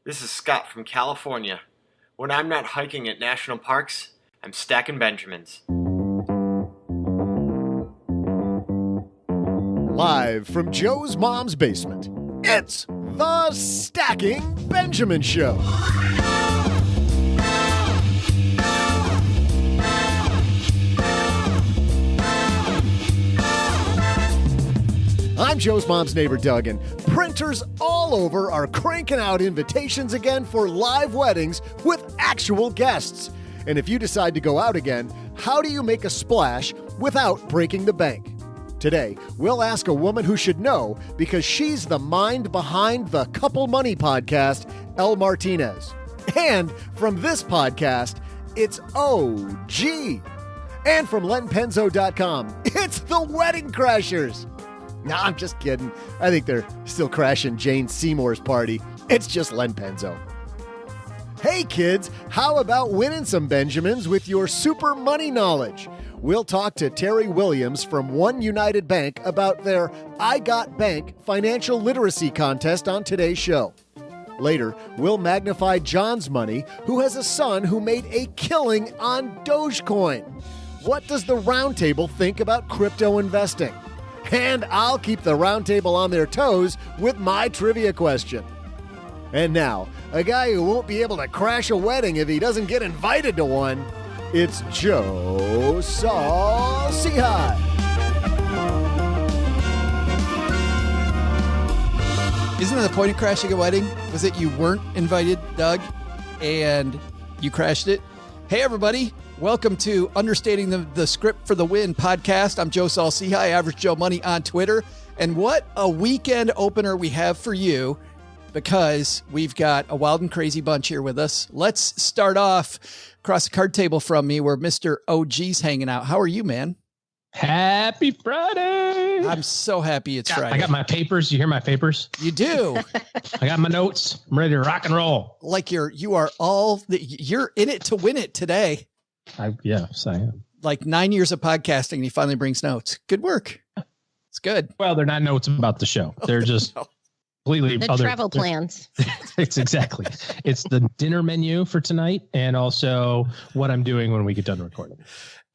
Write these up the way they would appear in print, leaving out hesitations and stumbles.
This is Scott from California. When I'm not hiking at national parks, I'm stacking Benjamins. Live from Joe's mom's basement, it's the Stacking Benjamin Show. I'm Joe's mom's neighbor, Doug, and printers all over are cranking out invitations again for live weddings with actual guests. And if you decide to go out again, how do you make a splash without breaking the bank? Today, we'll ask a woman who should know because she's the mind behind the Couple Money podcast, Elle Martinez. And from this podcast, it's OG. And from LenPenzo.com, it's the Wedding Crashers. Nah, I'm just kidding. I think they're still crashing Jane Seymour's party. It's just Len Penzo. Hey kids, how about winning some Benjamins with your super money knowledge? We'll talk to Teri Williams from OneUnited Bank about their I Got Bank financial literacy contest on today's show. Later, we'll magnify John's money, who has a son who made a killing on Dogecoin. What does the roundtable think about crypto investing? And I'll keep the roundtable on their toes with my trivia question. And now, a guy who won't be able to crash a wedding if he doesn't get invited to one, it's Joe Saul-Sehy. Isn't that the point of crashing a wedding? Was it you weren't invited, Doug, and you crashed it? Hey, everybody. Welcome to Understating the Script for the Win podcast. I'm Joe Saul-Sehy, Average Joe Money on Twitter. And what a weekend opener we have for you, because we've got a wild and crazy bunch here with us. Let's start off across the card table from me where Mr. OG's hanging out. How are you, man? Happy Friday. I'm so happy it's Friday. I got my papers. You hear my papers? You do. I got my notes. I'm ready to rock and roll. Like you're in it to win it today. Yes, I am. Like 9 years of podcasting, and he finally brings notes. Good work. It's good. Well, they're not notes about the show. They're just completely the other travel plans. It's exactly. It's the dinner menu for tonight, and also what I'm doing when we get done recording.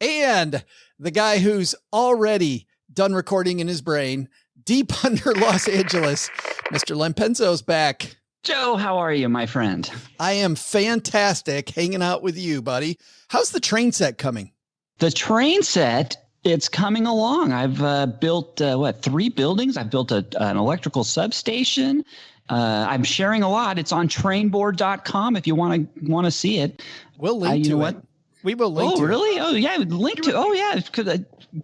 And the guy who's already done recording in his brain, deep under Los Angeles, Mr. Len Penzo's back. Joe, how are you, my friend? I am fantastic hanging out with you, buddy. How's the train set coming? The train set, it's coming along. I've built, 3 buildings. I've built an electrical substation. I'm sharing a lot. It's on trainboard.com if you want to see it. We'll link to it. We will link to it. Oh, really? Oh, yeah. Link to. Oh, yeah.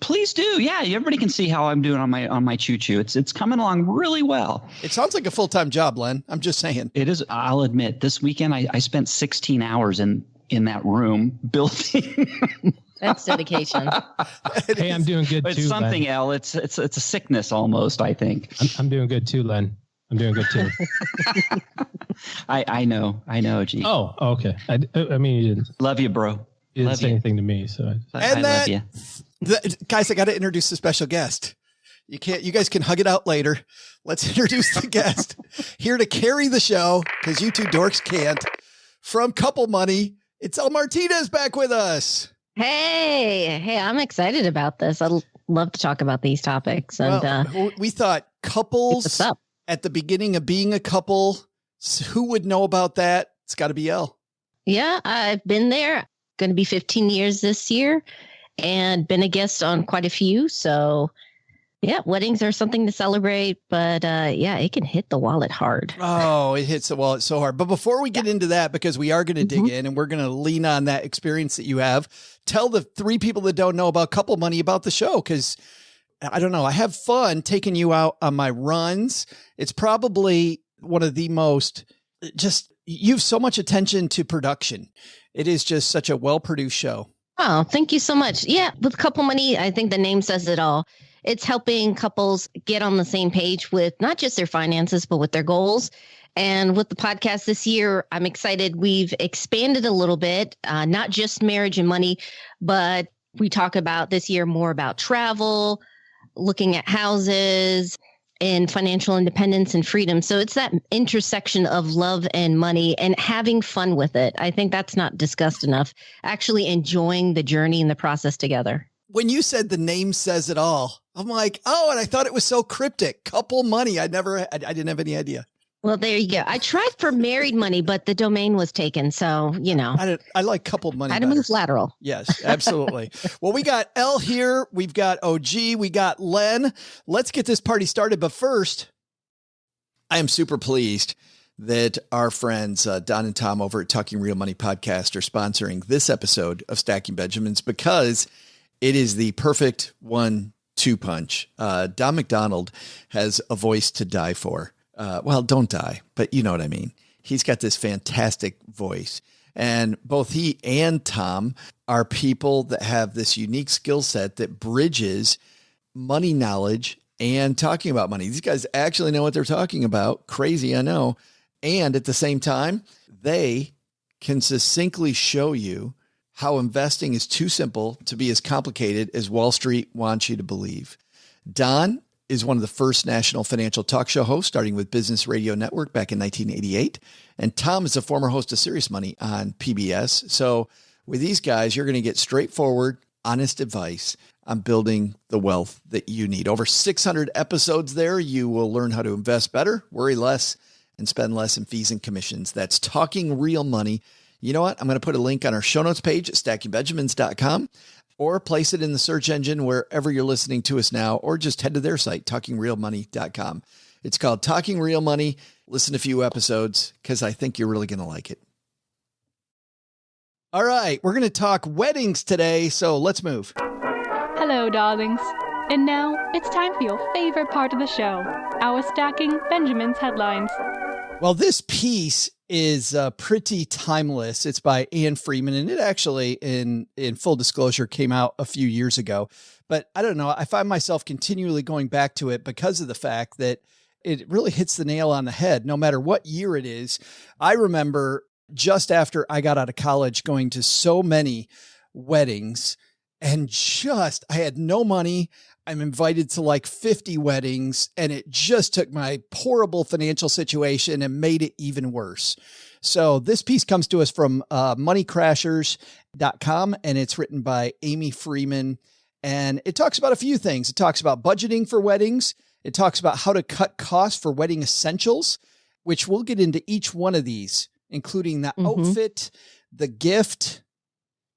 Please do. Yeah. Everybody can see how I'm doing on my choo-choo. It's coming along really well. It sounds like a full-time job, Len. I'm just saying. It is. I'll admit, this weekend I spent 16 hours in that room building. That's dedication. Hey, I'm doing good too. It's something, Len. Elle. It's a sickness almost, I think. I'm doing good too, Len. I'm doing good too. I know. Gee. Oh, okay. I mean, you didn't. Love you, bro. You didn't say anything to me, so. I love you. Guys, I got to introduce the special guest. You guys can hug it out later. Let's introduce the guest here to carry the show, because you two dorks can't. From Couple Money, it's Elle Martinez back with us. Hey, I'm excited about this. I'd love to talk about these topics. And we thought couples at the beginning of being a couple. Who would know about that? It's got to be Elle. Yeah, I've been there. Going to be 15 years this year, and been a guest on quite a few. So, yeah, weddings are something to celebrate, but it can hit the wallet hard. Oh, it hits the wallet so hard. But before we get into that, because we are going to dig in and we're going to lean on that experience that you have, tell the 3 people that don't know about Couple Money about the show, because I don't know, I have fun taking you out on my runs. It's probably one of the most you have so much attention to production. It is just such a well-produced show. Oh, thank you so much. Yeah, with Couple Money, I think the name says it all. It's helping couples get on the same page with not just their finances, but with their goals. And with the podcast this year, I'm excited. We've expanded a little bit, not just marriage and money, but we talk about this year more about travel, looking at houses, in financial independence and freedom. So it's that intersection of love and money and having fun with it. I think that's not discussed enough. Actually enjoying the journey and the process together. When you said the name says it all, I'm like, oh, and I thought it was so cryptic. Couple money. I didn't have any idea. Well, there you go. I tried for married money, but the domain was taken. So, I like couple money. I had to move lateral. Yes, absolutely. Well, we got Elle here. We've got OG. We got Len. Let's get this party started. But first, I am super pleased that our friends, Don and Tom over at Talking Real Money Podcast are sponsoring this episode of Stacking Benjamins because it is the perfect 1-2 punch. Don McDonald has a voice to die for. Well, don't die, but you know what I mean. He's got this fantastic voice, and both he and Tom are people that have this unique skill set that bridges money knowledge and talking about money. These guys actually know what they're talking about. Crazy, I know. And at the same time, they can succinctly show you how investing is too simple to be as complicated as Wall Street wants you to believe. Don is one of the first national financial talk show hosts, starting with Business Radio Network back in 1988. And Tom is a former host of Serious Money on PBS. So with these guys, you're going to get straightforward, honest advice on building the wealth that you need. Over 600 episodes there. You will learn how to invest better, worry less, and spend less in fees and commissions. That's Talking Real Money. You know what? I'm going to put a link on our show notes page at stackingbenjamins.com. or place it in the search engine wherever you're listening to us now, or just head to their site, talkingrealmoney.com. It's called Talking Real Money. Listen to a few episodes because I think you're really going to like it. All right, we're going to talk weddings today, so let's move. Hello, darlings. And now it's time for your favorite part of the show, our Stacking Benjamins headlines. Well, this piece is pretty timeless. It's by Anne Freeman, and it actually, in full disclosure, came out a few years ago. But I don't know. I find myself continually going back to it because of the fact that it really hits the nail on the head, no matter what year it is. I remember just after I got out of college going to so many weddings, and I had no money. I'm invited to like 50 weddings, and it just took my horrible financial situation and made it even worse. So this piece comes to us from moneycrashers.com, and it's written by Amy Freeman. And it talks about a few things. It talks about budgeting for weddings. It talks about how to cut costs for wedding essentials, which we'll get into each one of these, including the outfit, the gift,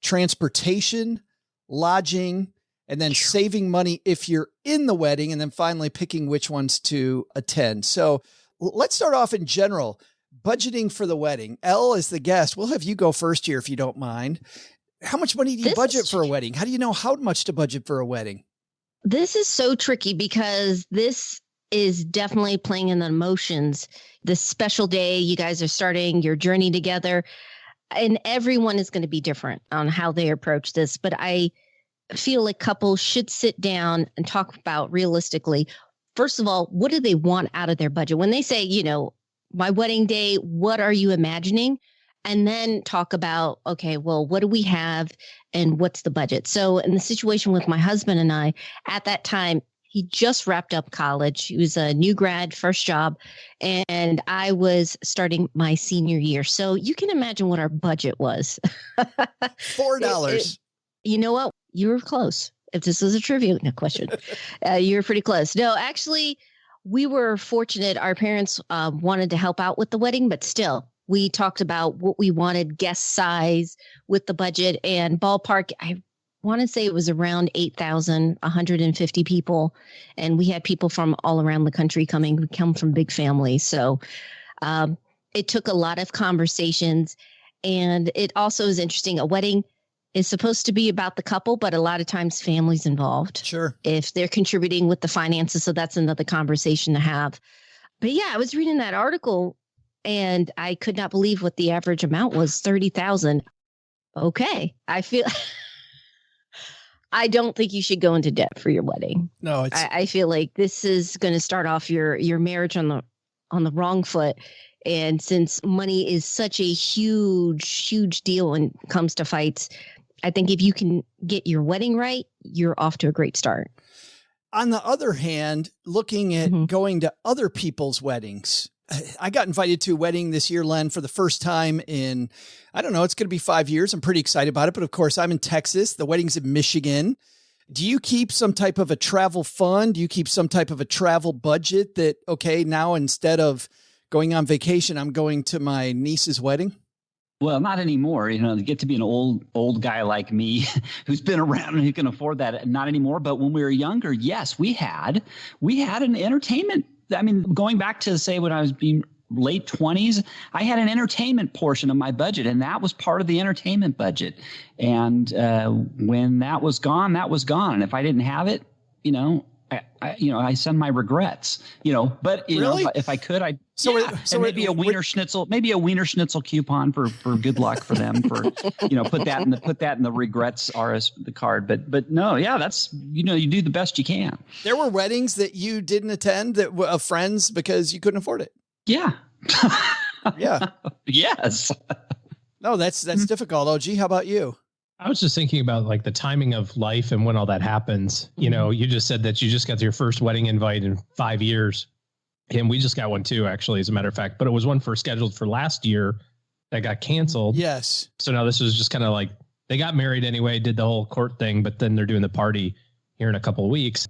transportation, lodging, and then saving money if you're in the wedding, and then finally picking which ones to attend. So let's start off in general, budgeting for the wedding. Elle is the guest. We'll have you go first here if you don't mind. How much money do you budget for a wedding? How do you know how much to budget for a wedding? This is so tricky because this is definitely playing in the emotions. This special day, you guys are starting your journey together, and everyone is going to be different on how they approach this. But I feel like couples should sit down and talk about realistically, first of all, what do they want out of their budget? When they say, my wedding day, what are you imagining? And then talk about, okay, well, what do we have and what's the budget? So in the situation with my husband and I, at that time, he just wrapped up college. He was a new grad, first job, and I was starting my senior year. So you can imagine what our budget was. $4. You know what? You were close. If this was a trivia question, you were pretty close. No, actually, we were fortunate. Our parents wanted to help out with the wedding, but still, we talked about what we wanted, guest size with the budget, and ballpark. I want to say it was around 8,150 people. And we had people from all around the country coming. We come from big families. So it took a lot of conversations. And it also is interesting. A wedding is supposed to be about the couple, but a lot of times families involved. Sure. If they're contributing with the finances. So that's another conversation to have. But yeah, I was reading that article and I could not believe what the average amount was, 30,000. Okay. I don't think you should go into debt for your wedding. No, I feel like this is going to start off your marriage on the wrong foot. And since money is such a huge deal when it comes to fights, I think if you can get your wedding right, you're off to a great start. On the other hand, looking at going to other people's weddings, I got invited to a wedding this year, Len, for the first time in, I don't know, it's going to be 5 years. I'm pretty excited about it. But of course, I'm in Texas. The wedding's in Michigan. Do you keep some type of a travel fund? Do you keep some type of a travel budget that, okay, now instead of going on vacation, I'm going to my niece's wedding? Well, not anymore. To get to be an old guy like me who's been around and who can afford that, not anymore. But when we were younger, yes, we had an entertainment. I mean, going back to say when I was being late 20s, I had an entertainment portion of my budget, and that was part of the entertainment budget. And when that was gone, that was gone. And if I didn't have it, I send my regrets. But Really? If I could, I'd. So maybe a Wiener Schnitzel coupon for good luck for them for put that in the regrets the card. But no, yeah, that's you do the best you can. There were weddings that you didn't attend of friends because you couldn't afford it. Yeah. Yeah. Yes. No, that's difficult. Oh, gee, how about you? I was just thinking about like the timing of life and when all that happens. You just said that you just got your first wedding invite in 5 years. And we just got one too, actually, as a matter of fact. But it was one scheduled for last year that got canceled. Yes. So now this was just kind of like they got married anyway, did the whole court thing, but then they're doing the party here in a couple of weeks.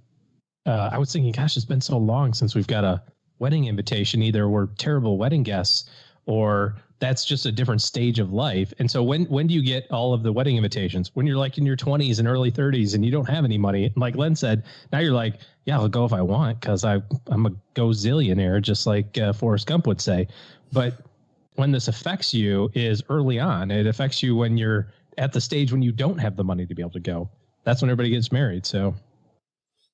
I was thinking, gosh, it's been so long since we've got a wedding invitation. Either we're terrible wedding guests or that's just a different stage of life. And so when do you get all of the wedding invitations? When you're like in your 20s and early 30s and you don't have any money. And like Len said, now you're like, yeah, I'll go if I want because I'm a gozillionaire, just like Forrest Gump would say. But when this affects you is early on. It affects you when you're at the stage when you don't have the money to be able to go. That's when everybody gets married. So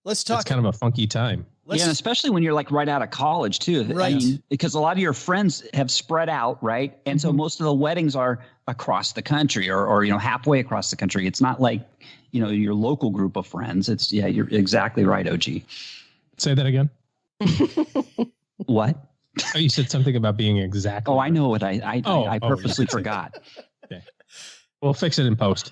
let's talk. It's kind of a funky time. And especially when you're like right out of college too. Right. I mean, because a lot of your friends have spread out, right? And so most of the weddings are across the country or halfway across the country. It's not like, your local group of friends. It's you're exactly right, OG. Say that again. What? Oh, you said something about being exactly. Oh, I know what I purposely forgot. Okay. We'll fix it in post.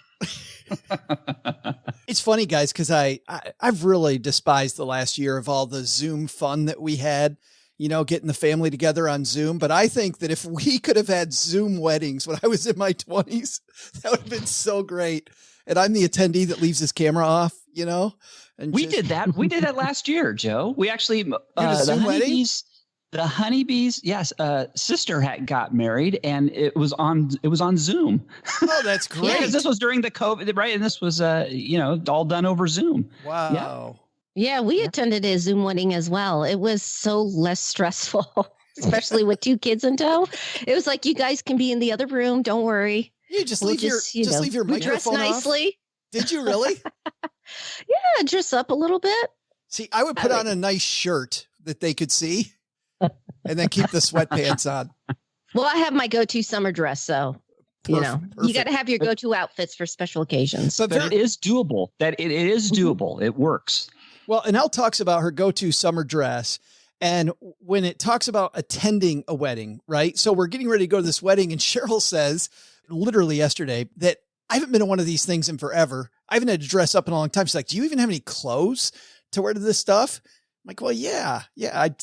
It's funny, guys, because I've really despised the last year of all the Zoom fun that we had, getting the family together on Zoom. But I think that if we could have had Zoom weddings when I was in my 20s, that would have been so great. And I'm the attendee that leaves his camera off, And we did that. We did that last year, Joe. We actually the honeybees, yes, sister got married, and it was on Zoom. Oh, that's great! Because this was during the COVID, right? And this was all done over Zoom. Wow. Yeah, we attended a Zoom wedding as well. It was so less stressful, especially with 2 kids in tow. It was like, you guys can be in the other room. Don't worry. You leave your microphone dress off. Nicely. Did you really? Yeah, dress up a little bit. See, I would put on a nice shirt that they could see. And then keep the sweatpants on. Well, I have my go-to summer dress, so you got to have your go-to outfits for special occasions. But it is doable. It is doable. It works. Well, and Elle talks about her go-to summer dress, and when it talks about attending a wedding, right? So we're getting ready to go to this wedding, and Cheryl says, literally yesterday, that I haven't been to one of these things in forever. I haven't had to dress up in a long time. She's like, do you even have any clothes to wear to this stuff? I'm like, well, yeah.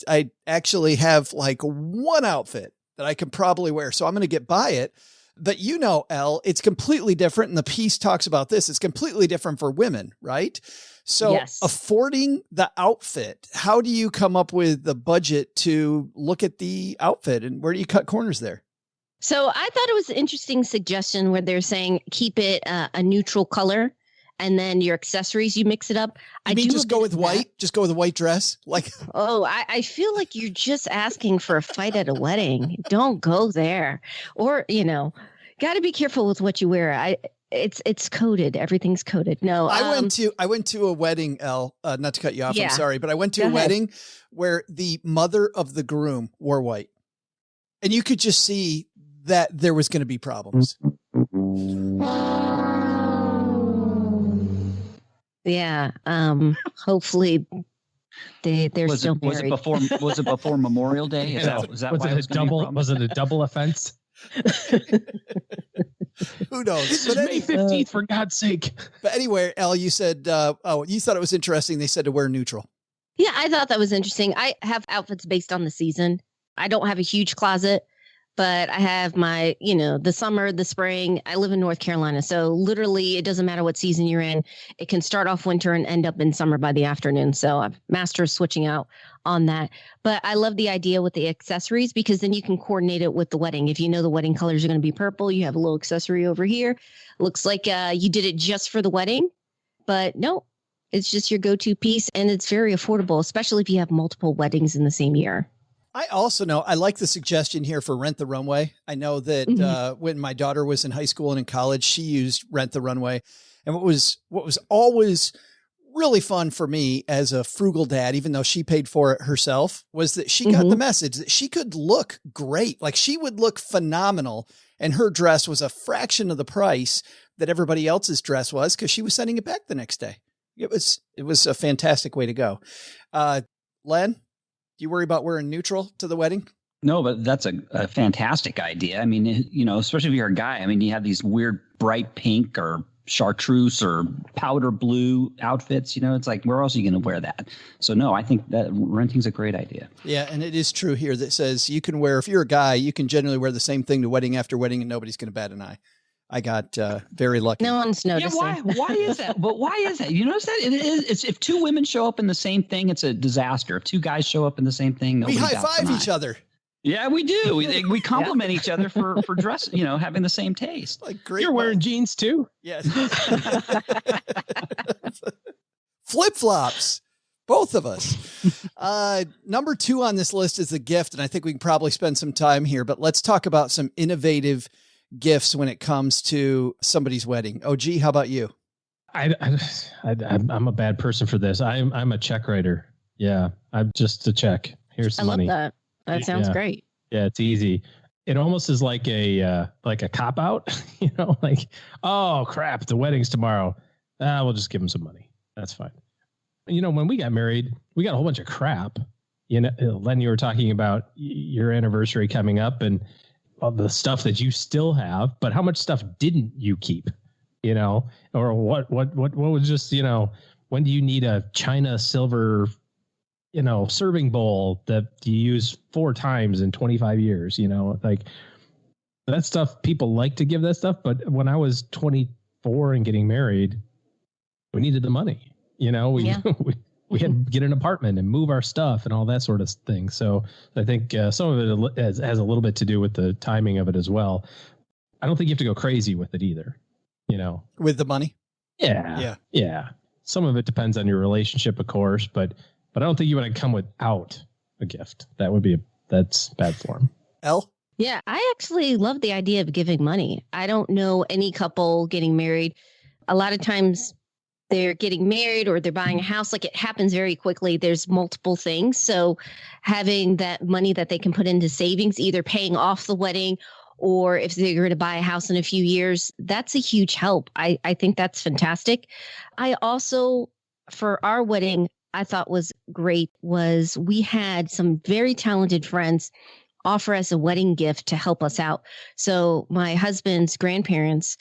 I actually have like one outfit that I can probably wear. So I'm going to get by it. But Elle, it's completely different. And the piece talks about this. It's completely different for women, right? So yes. Affording the outfit, how do you come up with the budget to look at the outfit and where do you cut corners there? So I thought it was an interesting suggestion where they're saying keep it a neutral color. And then your accessories, you mix it up. You mean just go with white? Just go with a white dress? I feel like you're just asking for a fight at a wedding. Don't go there. Or, got to be careful with what you wear. It's coded. Everything's coded. No, I went to a wedding, Elle, not to cut you off. Yeah. I'm sorry, but I went to a wedding where the mother of the groom wore white. And you could just see that there was going to be problems. Yeah. Hopefully they're still married. Was it before Memorial Day? Was it a double offense? Who knows? This is May 15th, for God's sake. But anyway, Elle, you said, you thought it was interesting. They said to wear neutral. Yeah, I thought that was interesting. I have outfits based on the season. I don't have a huge closet, but I have my, the summer, the spring. I live in North Carolina. So literally it doesn't matter what season you're in. It can start off winter and end up in summer by the afternoon. So I've mastered switching out on that. But I love the idea with the accessories because then you can coordinate it with the wedding. If you know the wedding colors are going to be purple, you have a little accessory over here. Looks like you did it just for the wedding, but no, it's just your go-to piece. And it's very affordable, especially if you have multiple weddings in the same year. I also know, I like the suggestion here for Rent the Runway. I know that when my daughter was in high school and in college, she used Rent the Runway. And what was always really fun for me as a frugal dad, even though she paid for it herself, was that she got the message that she could look great. Like she would look phenomenal. And her dress was a fraction of the price that everybody else's dress was because she was sending it back the next day. It was a fantastic way to go. Len? Do you worry about wearing neutral to the wedding? No, but that's a fantastic idea. I mean, especially if you're a guy, I mean, you have these weird bright pink or chartreuse or powder blue outfits, it's like, where else are you going to wear that? So no, I think that renting's a great idea. Yeah. And it is true here that says you can wear, if you're a guy, you can generally wear the same thing to wedding after wedding and nobody's going to bat an eye. I got very lucky. No one's noticing. Yeah, why is that? But why is that? You notice that it's if two women show up in the same thing, it's a disaster. If two guys show up in the same thing, we high five each other. Yeah, we do. We compliment each other for dress, having the same taste. Like great. You're wearing jeans too? Yes. Flip-flops. Both of us. Number 2 on this list is the gift, and I think we can probably spend some time here, but let's talk about some innovative gifts when it comes to somebody's wedding. Oh, gee, how about you? I'm a bad person for this. I'm a check writer. Yeah, I'm just a check. Here's some money. I love that. That sounds great. Yeah, it's easy. It almost is like a cop out. Like, oh crap, the wedding's tomorrow. We'll just give them some money. That's fine. When we got married, we got a whole bunch of crap. Len, you were talking about your anniversary coming up and all the stuff that you still have, but how much stuff didn't you keep? Or what was just, when do you need a China silver, serving bowl that you use 4 times in 25 years, like that stuff, people like to give that stuff. But when I was 24 and getting married, we needed the money, we had to get an apartment and move our stuff and all that sort of thing. So I think some of it has a little bit to do with the timing of it as well. I don't think you have to go crazy with it either, With the money? Yeah. Some of it depends on your relationship, of course, but I don't think you want to come without a gift. That's bad form. Elle? Yeah, I actually love the idea of giving money. I don't know any couple getting married. A lot of times they're getting married or they're buying a house. Like it happens very quickly. There's multiple things. So having that money that they can put into savings, either paying off the wedding or if they're going to buy a house in a few years, that's a huge help. I think that's fantastic. I also, for our wedding, I thought was great was we had some very talented friends offer us a wedding gift to help us out. So my husband's grandparents,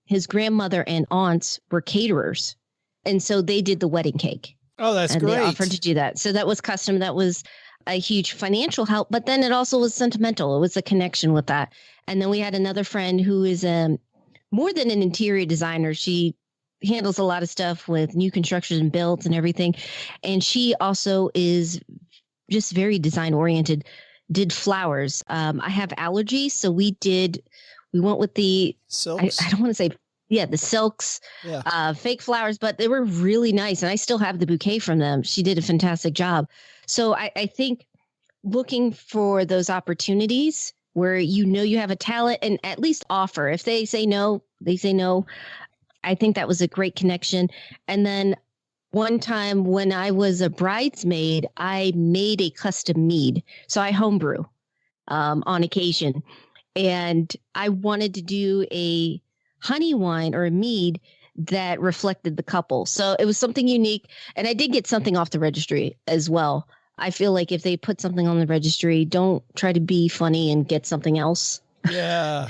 his grandmother and aunts were caterers. And so they did the wedding cake. Oh, that's great. And they offered to do that. So that was custom. That was a huge financial help, but then it also was sentimental. It was a connection with that. And then we had another friend who is more than an interior designer. She handles a lot of stuff with new construction and builds and everything. And she also is just very design oriented, did flowers. I have allergies. So we went with the silks. I don't want to say, the silks, fake flowers, but they were really nice. And I still have the bouquet from them. She did a fantastic job. So I think looking for those opportunities where you have a talent and at least offer. If they say no, they say no. I think that was a great connection. And then one time when I was a bridesmaid, I made a custom mead. So I homebrew on occasion. And I wanted to do a honey wine or a mead that reflected the couple. So it was something unique. And I did get something off the registry as well. I feel like if they put something on the registry, don't try to be funny and get something else. Yeah.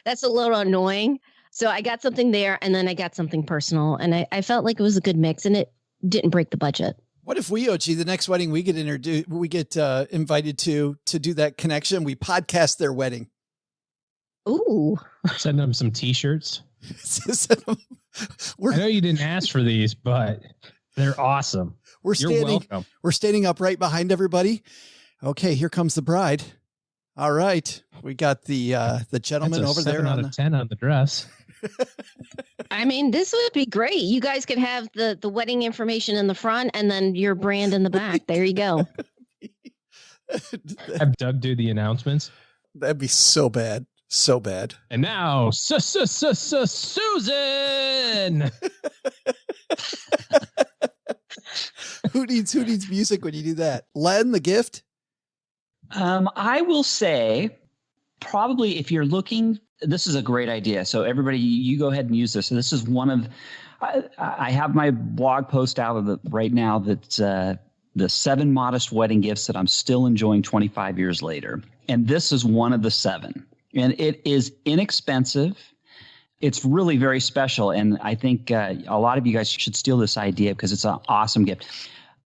That's a little annoying. So I got something there, and then I got something personal, and I felt like it was a good mix, and it didn't break the budget. What if we, OG, the next wedding we get invited to do that connection? We podcast their wedding. Ooh. Send them some T-shirts. I know you didn't ask for these, but they're awesome. You're welcome. We're standing up right behind everybody. Okay, here comes the bride. All right, we got the gentleman over there. 7 out of 10 on the dress. I mean, this would be great. You guys could have the wedding information in the front and then your brand in the back. There you go. Have Doug do the announcements. That'd be so bad. So bad. And now, Susan. Who needs music when you do that? Len, the gift? I will say, probably if you're looking, this is a great idea. So everybody, you go ahead and use this. So this is one of, I have my blog post out of right now that's the 7 modest wedding gifts that I'm still enjoying 25 years later. And this is one of the 7. And it is inexpensive. It's really very special. And I think a lot of you guys should steal this idea because it's an awesome gift.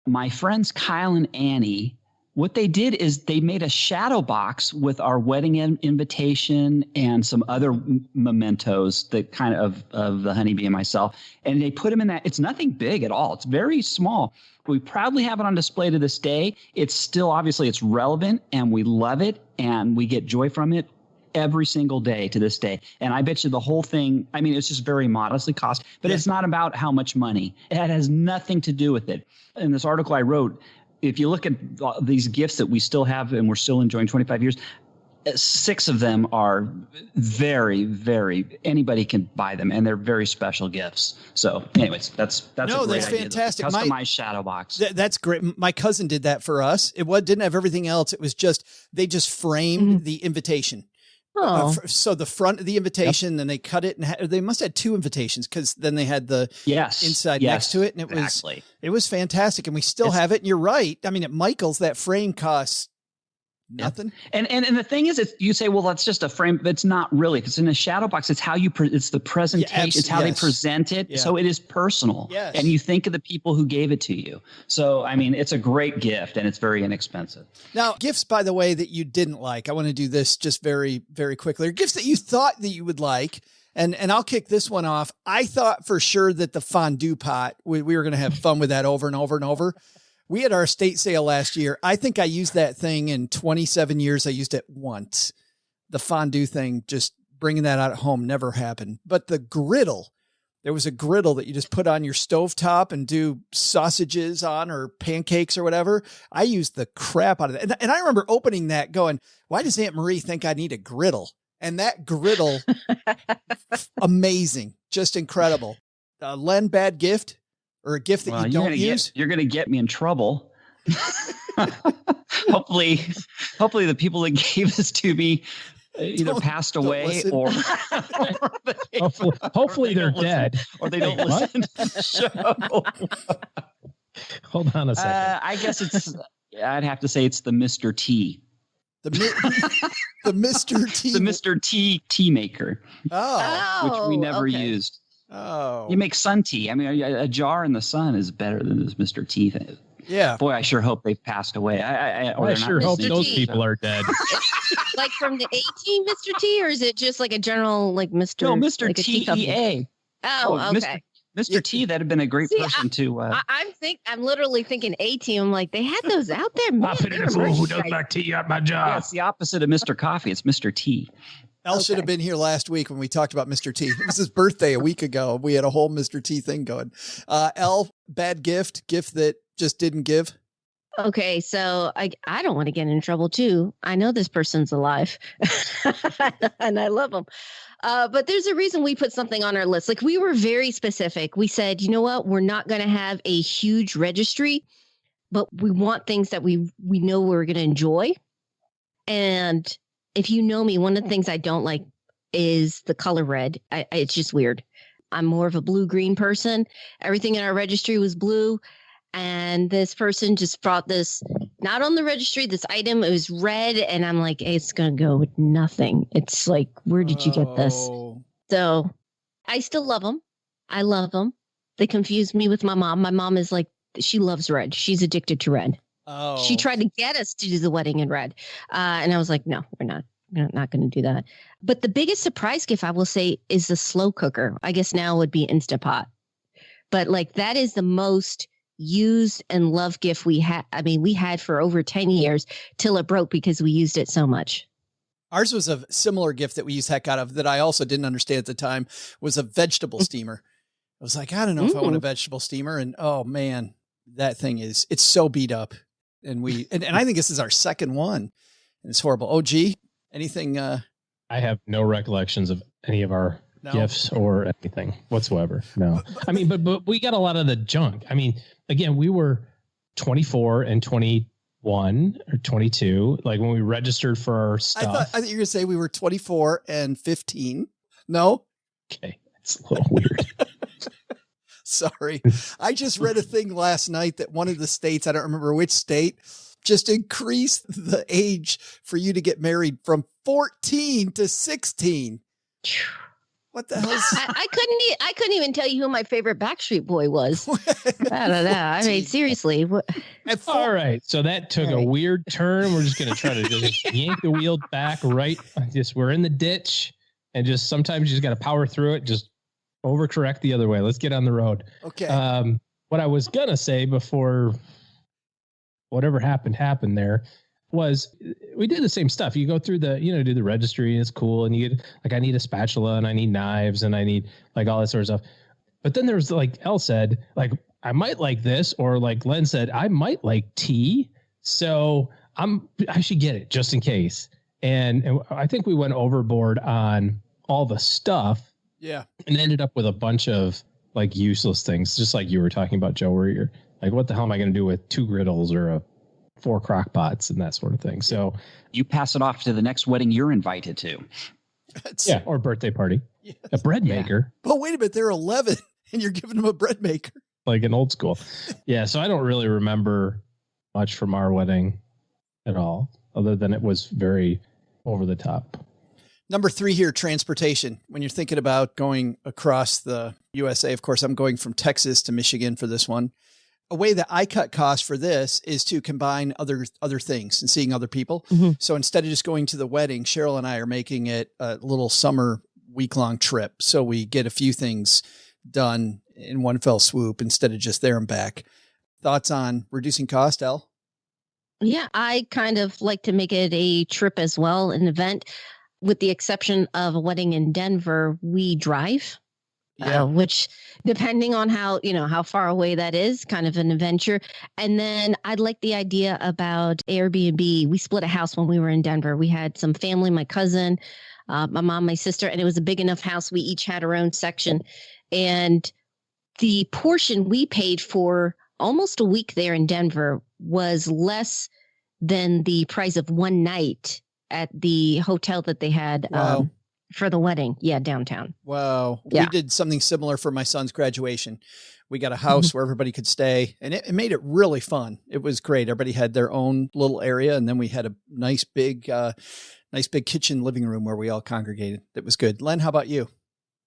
My friends Kyle and Annie, what they did is they made a shadow box with our wedding invitation and some other mementos that kind of the honeybee and myself. And they put them in that. It's nothing big at all. It's very small. We proudly have it on display to this day. It's still, obviously, it's relevant and we love it and we get joy from it every single day to this day. And I bet you the whole thing, I mean, it's just very modestly cost, but it's not about how much money. It has nothing to do with it. In this article I wrote, if you look at these gifts that we still have and we're still enjoying 25 years, 6 of them are very, very, anybody can buy them and they're very special gifts. So anyways, that's a great idea. Fantastic. Customized shadow box. That's great. My cousin did that for us. It didn't have everything else. It was just, they just framed the invitation. So the front of the invitation, then they cut it, and they must have had 2 invitations because then they had the inside next to it, and it was fantastic, and we still have it. And you're right. I mean, at Michael's, that frame costs nothing. And the thing is, you say, well, that's just a frame, but it's not really. If it's in a shadow box, it's how it's the presentation. It's how they present it. Yeah. So it is personal. Yes. And you think of the people who gave it to you. So, I mean, it's a great gift and it's very inexpensive. Now, gifts, by the way, that you didn't like. I want to do this just very, very quickly. Or gifts that you thought that you would like. And I'll kick this one off. I thought for sure that the fondue pot, we were going to have fun with that over and over and over. We had our estate sale last year. I think I used that thing in 27 years. I used it once. The fondue thing, just bringing that out at home, never happened. But the griddle, there was a griddle that you just put on your stovetop and do sausages on or pancakes or whatever. I used the crap out of that. And I remember opening that going, why does Aunt Marie think I need a griddle? And that griddle, amazing, just incredible. Len, bad gift? Or a gift that you don't use? You're going to get me in trouble. Hopefully the people that gave this to me either passed away or hopefully they're dead. Or they don't listen to the show. Hold on a second. I guess I'd have to say it's the Mr. T. The Mr. T. The Mr. T tea maker. Oh. Which we never used. Oh, you make sun tea. I mean, a jar in the sun is better than this Mr. T thing. Yeah. Boy, I sure hope they've passed away. I sure hope those people are dead. Like from the 18 Mr. T, or is it just like a general like Mr. No, Mr. Like TEA. Oh, okay. Mr. T, that'd have been a great person to. I'm literally thinking 18. I'm like, they had those out there. Man, I put in a fool who does my tea at my job. Yeah, it's the opposite of Mr. Coffee. It's Mr. T. Elle should have been here last week when we talked about Mr. T. It was his birthday a week ago. We had a whole Mr. T thing going. Elle, bad gift that just didn't give. Okay, so I don't want to get in trouble too. I know this person's alive and I love them. But there's a reason we put something on our list. Like we were very specific. We said, you know what? We're not going to have a huge registry, but we want things that we know we're going to enjoy. And if you know me, one of the things I don't like is the color red. It's just weird. I'm more of a blue-green person. Everything in our registry was blue. And this person just brought this, not on the registry, this item. It was red. And I'm like, hey, it's going to go with nothing. It's like, where did you get this? So I still love them. I love them. They confused me with my mom. My mom is like, she loves red. She's addicted to red. Oh. She tried to get us to do the wedding in red. And I was like, no, we're not. We're not going to do that. But the biggest surprise gift, I will say, is the slow cooker. I guess now it would be Instapot. But like that is the most used and loved gift we had. I mean, we had for over 10 years till it broke because we used it so much. Ours was a similar gift that we used heck out of that I also didn't understand at the time, was a vegetable steamer. I was like, I don't know if I want a vegetable steamer. And oh man, that thing it's so beat up. And and I think this is our second one. And it's horrible. OG, anything? I have no recollections of any of our gifts or anything whatsoever. No. I mean, but we got a lot of the junk. I mean, again, we were 24 and 21 or 22, like when we registered for our stuff. I thought you were going to say we were 24 and 15. No? Okay. It's a little weird. Sorry. I just read a thing last night that one of the states, I don't remember which state, just increased the age for you to get married from 14 to 16. What the hell? I couldn't even tell you who my favorite Backstreet Boy was. I don't know. I mean, seriously. All right. So that took a weird turn. We're just going to try to just yank the wheel back right. We're in the ditch, and just sometimes you just got to power through it. Just overcorrect the other way. Let's get on the road. Okay. What I was going to say before whatever happened there was we did the same stuff. You go through do the registry, and it's cool. And you get like, I need a spatula and I need knives and I need like all that sort of stuff. But then there's like Elle said, like, I might like this, or like Len said, I might like tea. So I should get it just in case. And I think we went overboard on all the stuff. Yeah. And ended up with a bunch of like useless things, just like you were talking about, Joe, where you're like, what the hell am I going to do with 2 griddles or 4 crock pots and that sort of thing. So you pass it off to the next wedding you're invited to. Or birthday party. Yes. A bread maker. But wait a minute, they're 11 and you're giving them a bread maker. Like an old school. Yeah. So I don't really remember much from our wedding at all, other than it was very over the top. Number 3 here, transportation. When you're thinking about going across the USA, of course, I'm going from Texas to Michigan for this one. A way that I cut costs for this is to combine other things and seeing other people. Mm-hmm. So instead of just going to the wedding, Cheryl and I are making it a little summer week-long trip. So we get a few things done in one fell swoop instead of just there and back. Thoughts on reducing cost, Elle? Yeah, I kind of like to make it a trip as well, an event. With the exception of a wedding in Denver, we drive. Yeah. Which, depending on how far away that is, kind of an adventure. And then I'd like the idea about Airbnb. We split a house when we were in Denver. We had some family, my cousin, my mom, my sister, and it was a big enough house. We each had our own section. And the portion we paid for almost a week there in Denver was less than the price of one night at the hotel that they had. Wow. For the wedding. Yeah. Downtown. Wow. Yeah. We did something similar for my son's graduation. We got a house where everybody could stay, and it made it really fun. It was great. Everybody had their own little area. And then we had a nice big kitchen living room where we all congregated. It was good. Len, how about you?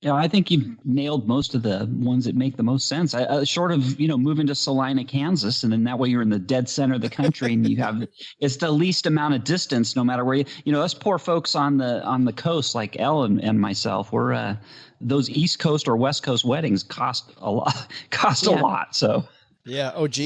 Yeah, I think you've nailed most of the ones that make the most sense. Short of, moving to Salina, Kansas, and then that way you're in the dead center of the country and it's the least amount of distance, no matter where us poor folks on the coast, like Elle and myself, we're those East Coast or West Coast weddings cost a lot. So yeah. OG.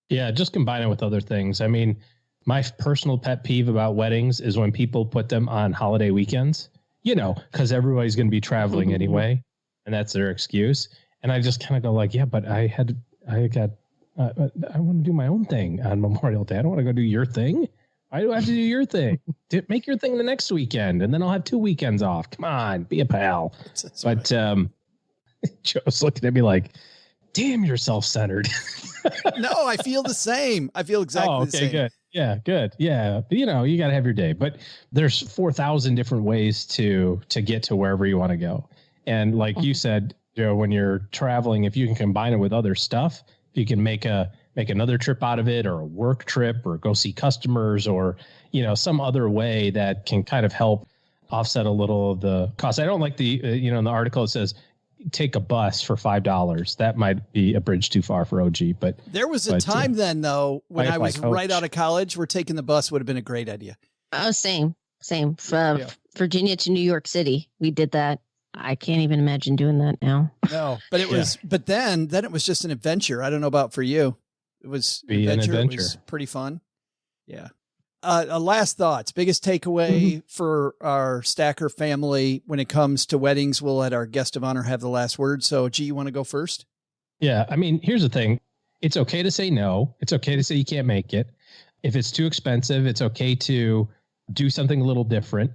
Yeah. Just combine it with other things. I mean, my personal pet peeve about weddings is when people put them on holiday weekends. Because everybody's going to be traveling anyway, and that's their excuse. And I just kind of go like, yeah, but I want to do my own thing on Memorial Day. I don't want to go do your thing. Why do I have to do your thing? Make your thing the next weekend, and then I'll have 2 weekends off. Come on, be a pal. But Joe's looking at me like, damn, you're self-centered. No, I feel the same. I feel exactly the same. Good. Yeah, good. Yeah. You got to have your day, but there's 4,000 different ways to get to wherever you want to go. And like you said, Joe, when you're traveling, if you can combine it with other stuff, if you can make a make another trip out of it, or a work trip, or go see customers, or, some other way that can kind of help offset a little of the cost. I don't like the, in the article it says, take a bus for $5. That might be a bridge too far for OG, but there was a time then though, when I was coach. right out of college, where taking the bus would have been a great idea. Oh, same. From Virginia to New York City. We did that. I can't even imagine doing that now. No, but it was, but then it was just an adventure. I don't know about for you. It was an adventure. It was pretty fun. Yeah. Last thoughts, biggest takeaway for our Stacker family when it comes to weddings. We'll let our guest of honor have the last word. So, G, you want to go first? Yeah. I mean, here's the thing. It's okay to say no. It's okay to say you can't make it. If it's too expensive, it's okay to do something a little different.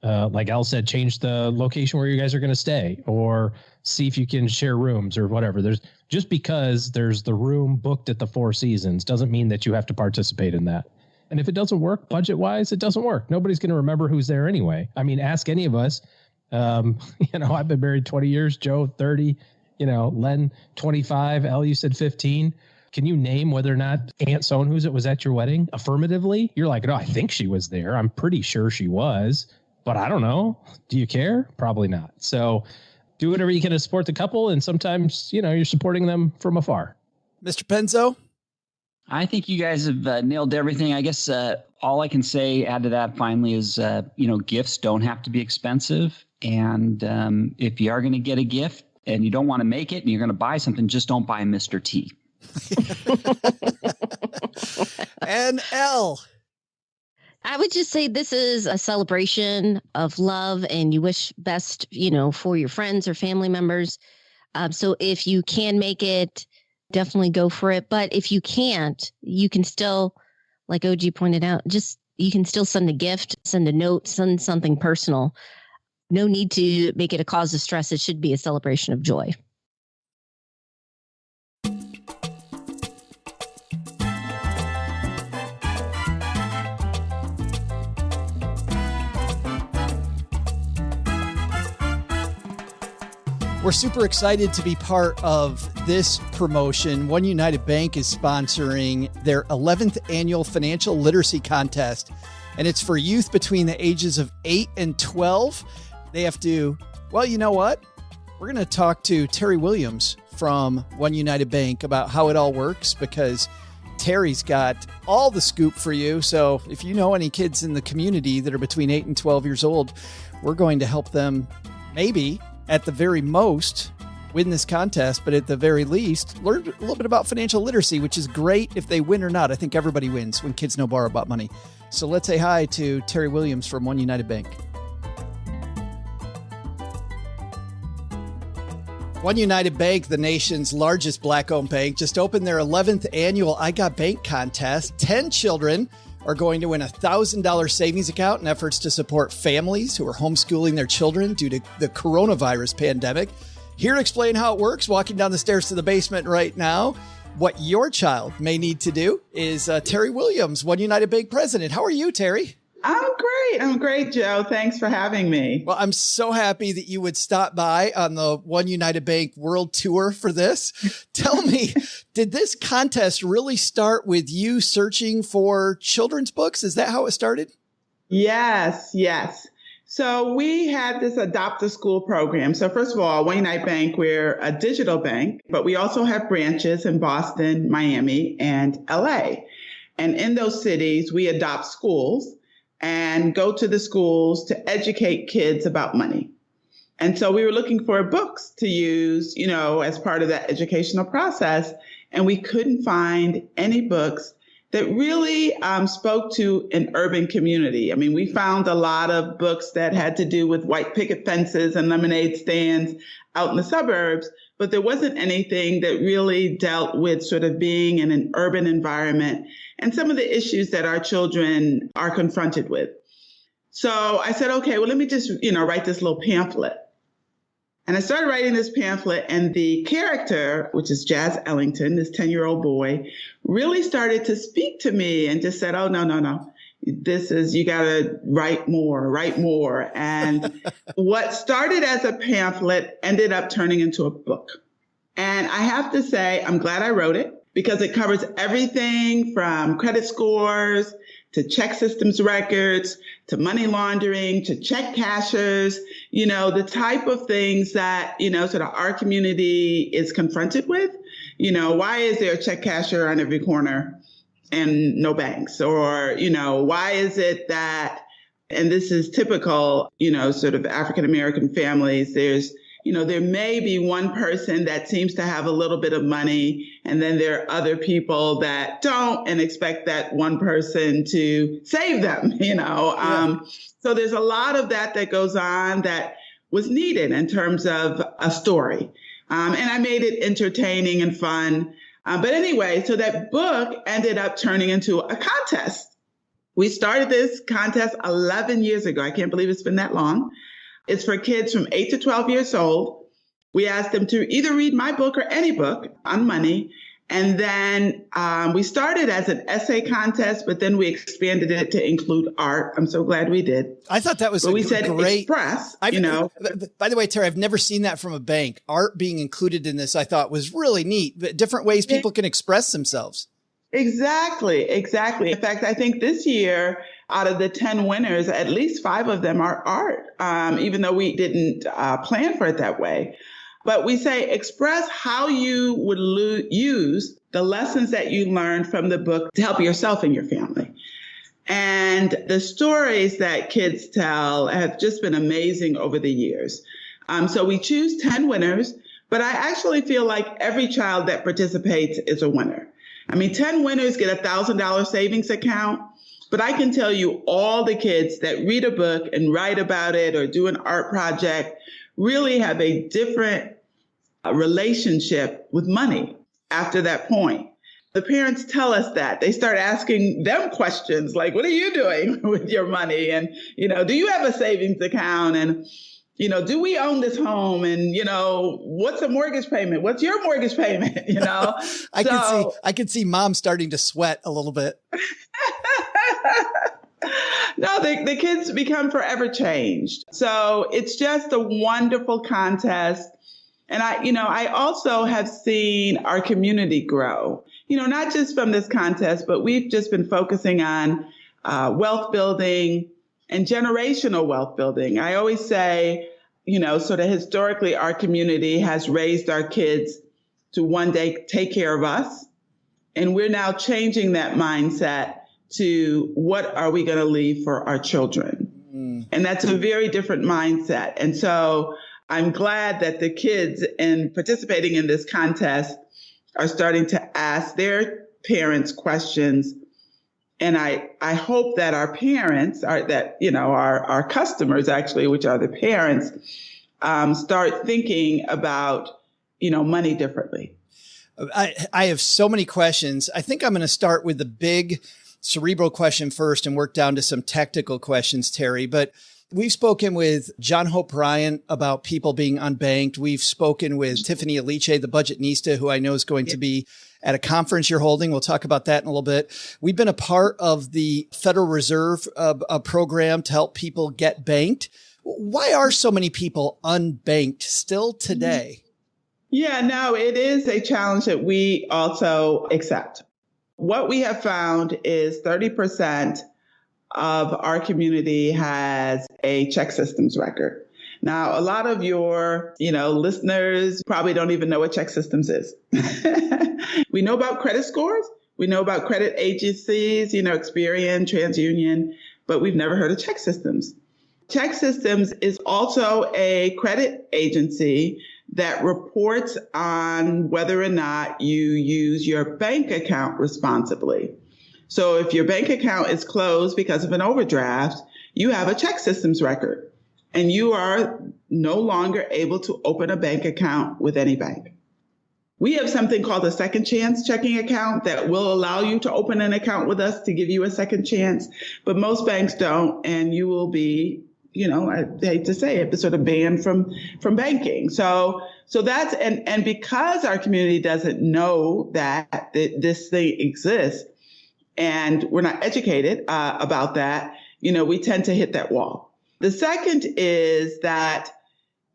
Like Elle said, change the location where you guys are going to stay, or see if you can share rooms or whatever. Just because there's the room booked at the Four Seasons doesn't mean that you have to participate in that. And if it doesn't work budget wise, it doesn't work. Nobody's going to remember who's there anyway. I mean, ask any of us. I've been married 20 years, Joe 30, Len 25, Elle, you said 15. Can you name whether or not Aunt So-and-who's it was at your wedding? Affirmatively? You're like, no, I think she was there. I'm pretty sure she was, but I don't know. Do you care? Probably not. So do whatever you can to support the couple. And sometimes, you're supporting them from afar. Mr. Penzo? I think you guys have nailed everything. I guess all I can say, add to that finally, is, gifts don't have to be expensive. And if you are going to get a gift and you don't want to make it and you're going to buy something, just don't buy Mr. T. And Elle? I would just say this is a celebration of love, and you wish best, for your friends or family members. So if you can make it, definitely go for it. But if you can't, you can still, like OG pointed out, you can still send a gift, send a note, send something personal. No need to make it a cause of stress. It should be a celebration of joy. We're super excited to be part of this promotion. OneUnited Bank is sponsoring their 11th annual financial literacy contest, and it's for youth between the ages of 8 and 12. They have to, well, you know what? We're going to talk to Teri Williams from OneUnited Bank about how it all works, because Teri's got all the scoop for you. So if you know any kids in the community that are between 8 and 12 years old, we're going to help them maybe at the very most win this contest, but at the very least learn a little bit about financial literacy, which is great if they win or not. I think everybody wins when kids know more about money. So let's say hi to Teri Williams from OneUnited Bank. OneUnited Bank, the nation's largest Black-owned bank, just opened their 11th annual I Got Bank contest. 10 children are going to win a $1,000 savings account in efforts to support families who are homeschooling their children due to the coronavirus pandemic. Here to explain how it works, walking down the stairs to the basement right now, what your child may need to do, is Teri Williams, OneUnited Bank president. How are you, Teri? I'm great, Joe. Thanks for having me. Well, I'm so happy that you would stop by on the OneUnited Bank World Tour for this. Tell me, did this contest really start with you searching for children's books? Is that how it started? Yes. So we had this Adopt a School program. So first of all, OneUnited Bank, we're a digital bank, but we also have branches in Boston, Miami, and LA. And in those cities, we adopt schools and go to the schools to educate kids about money. And so we were looking for books to use, as part of that educational process. And we couldn't find any books that really spoke to an urban community. I mean, we found a lot of books that had to do with white picket fences and lemonade stands out in the suburbs, but there wasn't anything that really dealt with sort of being in an urban environment and some of the issues that our children are confronted with. So I said, okay, well, let me just, write this little pamphlet. And I started writing this pamphlet, and the character, which is Jazz Ellington, this 10-year-old boy, really started to speak to me and just said, oh, no. You got to write more. And what started as a pamphlet ended up turning into a book. And I have to say, I'm glad I wrote it. because it covers everything from credit scores to check systems records, to money laundering, to check cashers, the type of things that, sort of our community is confronted with. Why is there a check casher on every corner and no banks? Or, why is it that, and this is typical, sort of African-American families, there may be one person that seems to have a little bit of money, and then there are other people that don't and expect that one person to save them, So there's a lot of that goes on that was needed in terms of a story. And I made it entertaining and fun. But anyway, so that book ended up turning into a contest. We started this contest 11 years ago. I can't believe it's been that long. It's for kids from 8 to 12 years old. We asked them to either read my book or any book on money. And then we started as an essay contest, but then we expanded it to include art. I'm so glad we did. I thought that was we said great. Express, By the way, Teri, I've never seen that from a bank. Art being included in this, I thought was really neat. But different ways people can express themselves. Exactly. In fact, I think this year, out of the 10 winners, at least 5 of them are art, even though we didn't plan for it that way. But we say express how you would use the lessons that you learned from the book to help yourself and your family. And the stories that kids tell have just been amazing over the years. So we choose 10 winners, but I actually feel like every child that participates is a winner. 10 winners get a $1,000 savings account, but I can tell you all the kids that read a book and write about it or do an art project really have a different relationship with money after that point. The parents tell us that. They start asking them questions like, what are you doing with your money? And, do you have a savings account? And, do we own this home? And, what's a mortgage payment? What's your mortgage payment? I could see mom starting to sweat a little bit. No, the kids become forever changed. So it's just a wonderful contest. And I also have seen our community grow, not just from this contest, but we've just been focusing on wealth building and generational wealth building. I always say, sort of historically, our community has raised our kids to one day take care of us. And we're now changing that mindset to what are we going to leave for our children? And that's a very different mindset. And so I'm glad that the kids participating in this contest are starting to ask their parents questions. And I hope that our parents our customers actually, which are the parents, start thinking about, money differently. I have so many questions. I think I'm going to start with the big cerebral question first and work down to some technical questions, Teri. But we've spoken with John Hope Bryant about people being unbanked. We've spoken with Tiffany Aliche, the budgetnista, who I know is going to be at a conference you're holding. We'll talk about that in a little bit. We've been a part of the Federal Reserve program to help people get banked. Why are so many people unbanked still today? Yeah, no, it is a challenge that we also accept. What we have found is 30% of our community has a check systems record. Now, a lot of your, listeners probably don't even know what check systems is. We know about credit scores. We know about credit agencies, Experian, TransUnion, but we've never heard of check systems. Check systems is also a credit agency that reports on whether or not you use your bank account responsibly. So if your bank account is closed because of an overdraft, you have a check systems record and you are no longer able to open a bank account with any bank. We have something called a second chance checking account that will allow you to open an account with us to give you a second chance, but most banks don't, and you will be, I hate to say it, but sort of banned from banking. So that's, and because our community doesn't know that this thing exists, and we're not educated about that, we tend to hit that wall. The second is that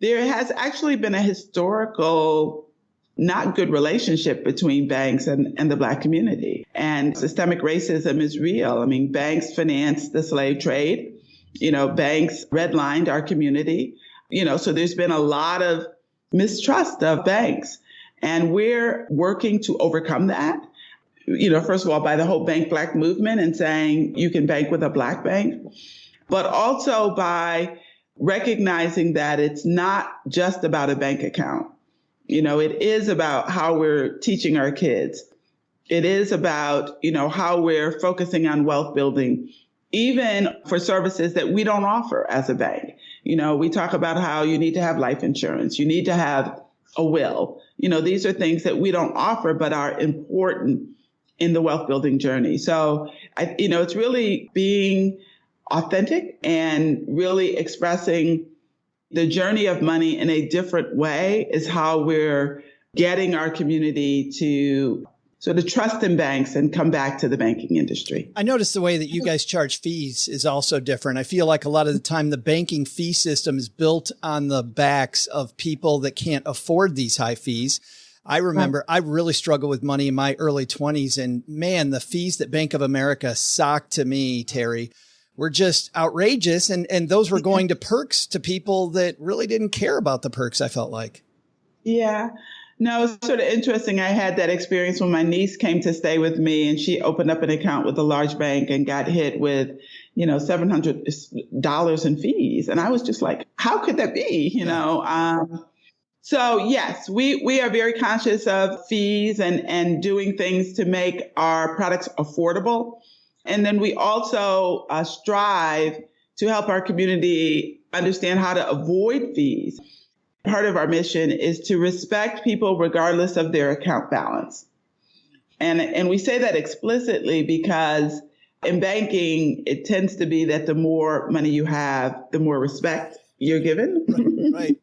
there has actually been a historical not good relationship between banks and the Black community. And systemic racism is real. I mean, banks finance the slave trade. Banks redlined our community. So there's been a lot of mistrust of banks. And we're working to overcome that. First of all, by the whole Bank Black movement and saying you can bank with a Black bank, but also by recognizing that it's not just about a bank account. It is about how we're teaching our kids. It is about, how we're focusing on wealth building, even for services that we don't offer as a bank. We talk about how you need to have life insurance. You need to have a will. These are things that we don't offer, but are important in the wealth building journey. So, it's really being authentic and really expressing the journey of money in a different way is how we're getting our community to sort of trust in banks and come back to the banking industry. I noticed the way that you guys charge fees is also different. I feel like a lot of the time the banking fee system is built on the backs of people that can't afford these high fees. I remember I really struggled with money in my early 20s, and man, the fees that Bank of America socked to me, Teri, were just outrageous. And those were going to perks to people that really didn't care about the perks, I felt like. Yeah. No, it's sort of interesting. I had that experience when my niece came to stay with me, and she opened up an account with a large bank and got hit with, $700 in fees. And I was just like, how could that be? So yes, we are very conscious of fees and doing things to make our products affordable. And then we also strive to help our community understand how to avoid fees. Part of our mission is to respect people regardless of their account balance. And we say that explicitly because in banking, it tends to be that the more money you have, the more respect you're given. Right.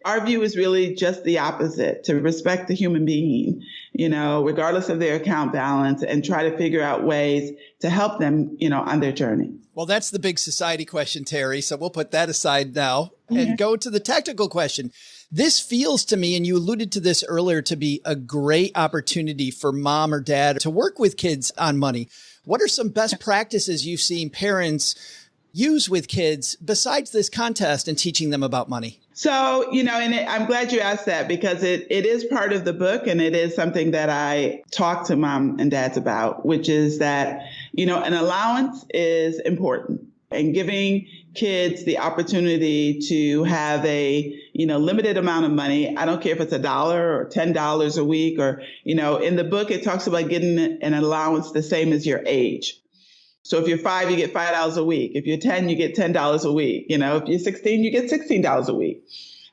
Our view is really just the opposite, to respect the human being, regardless of their account balance, and try to figure out ways to help them, on their journey. Well, that's the big society question, Teri. So we'll put that aside now and go to the technical question. This feels to me, and you alluded to this earlier, to be a great opportunity for mom or dad to work with kids on money. What are some best practices you've seen parents use with kids besides this contest and teaching them about money? So, and I'm glad you asked that because it is part of the book, and it is something that I talk to mom and dads about, which is that, an allowance is important, and giving kids the opportunity to have a, limited amount of money. I don't care if it's $1 or $10 a week or, in the book, it talks about getting an allowance the same as your age. So if you're 5, you get $5 a week. If you're 10, you get $10 a week. If you're 16, you get $16 a week.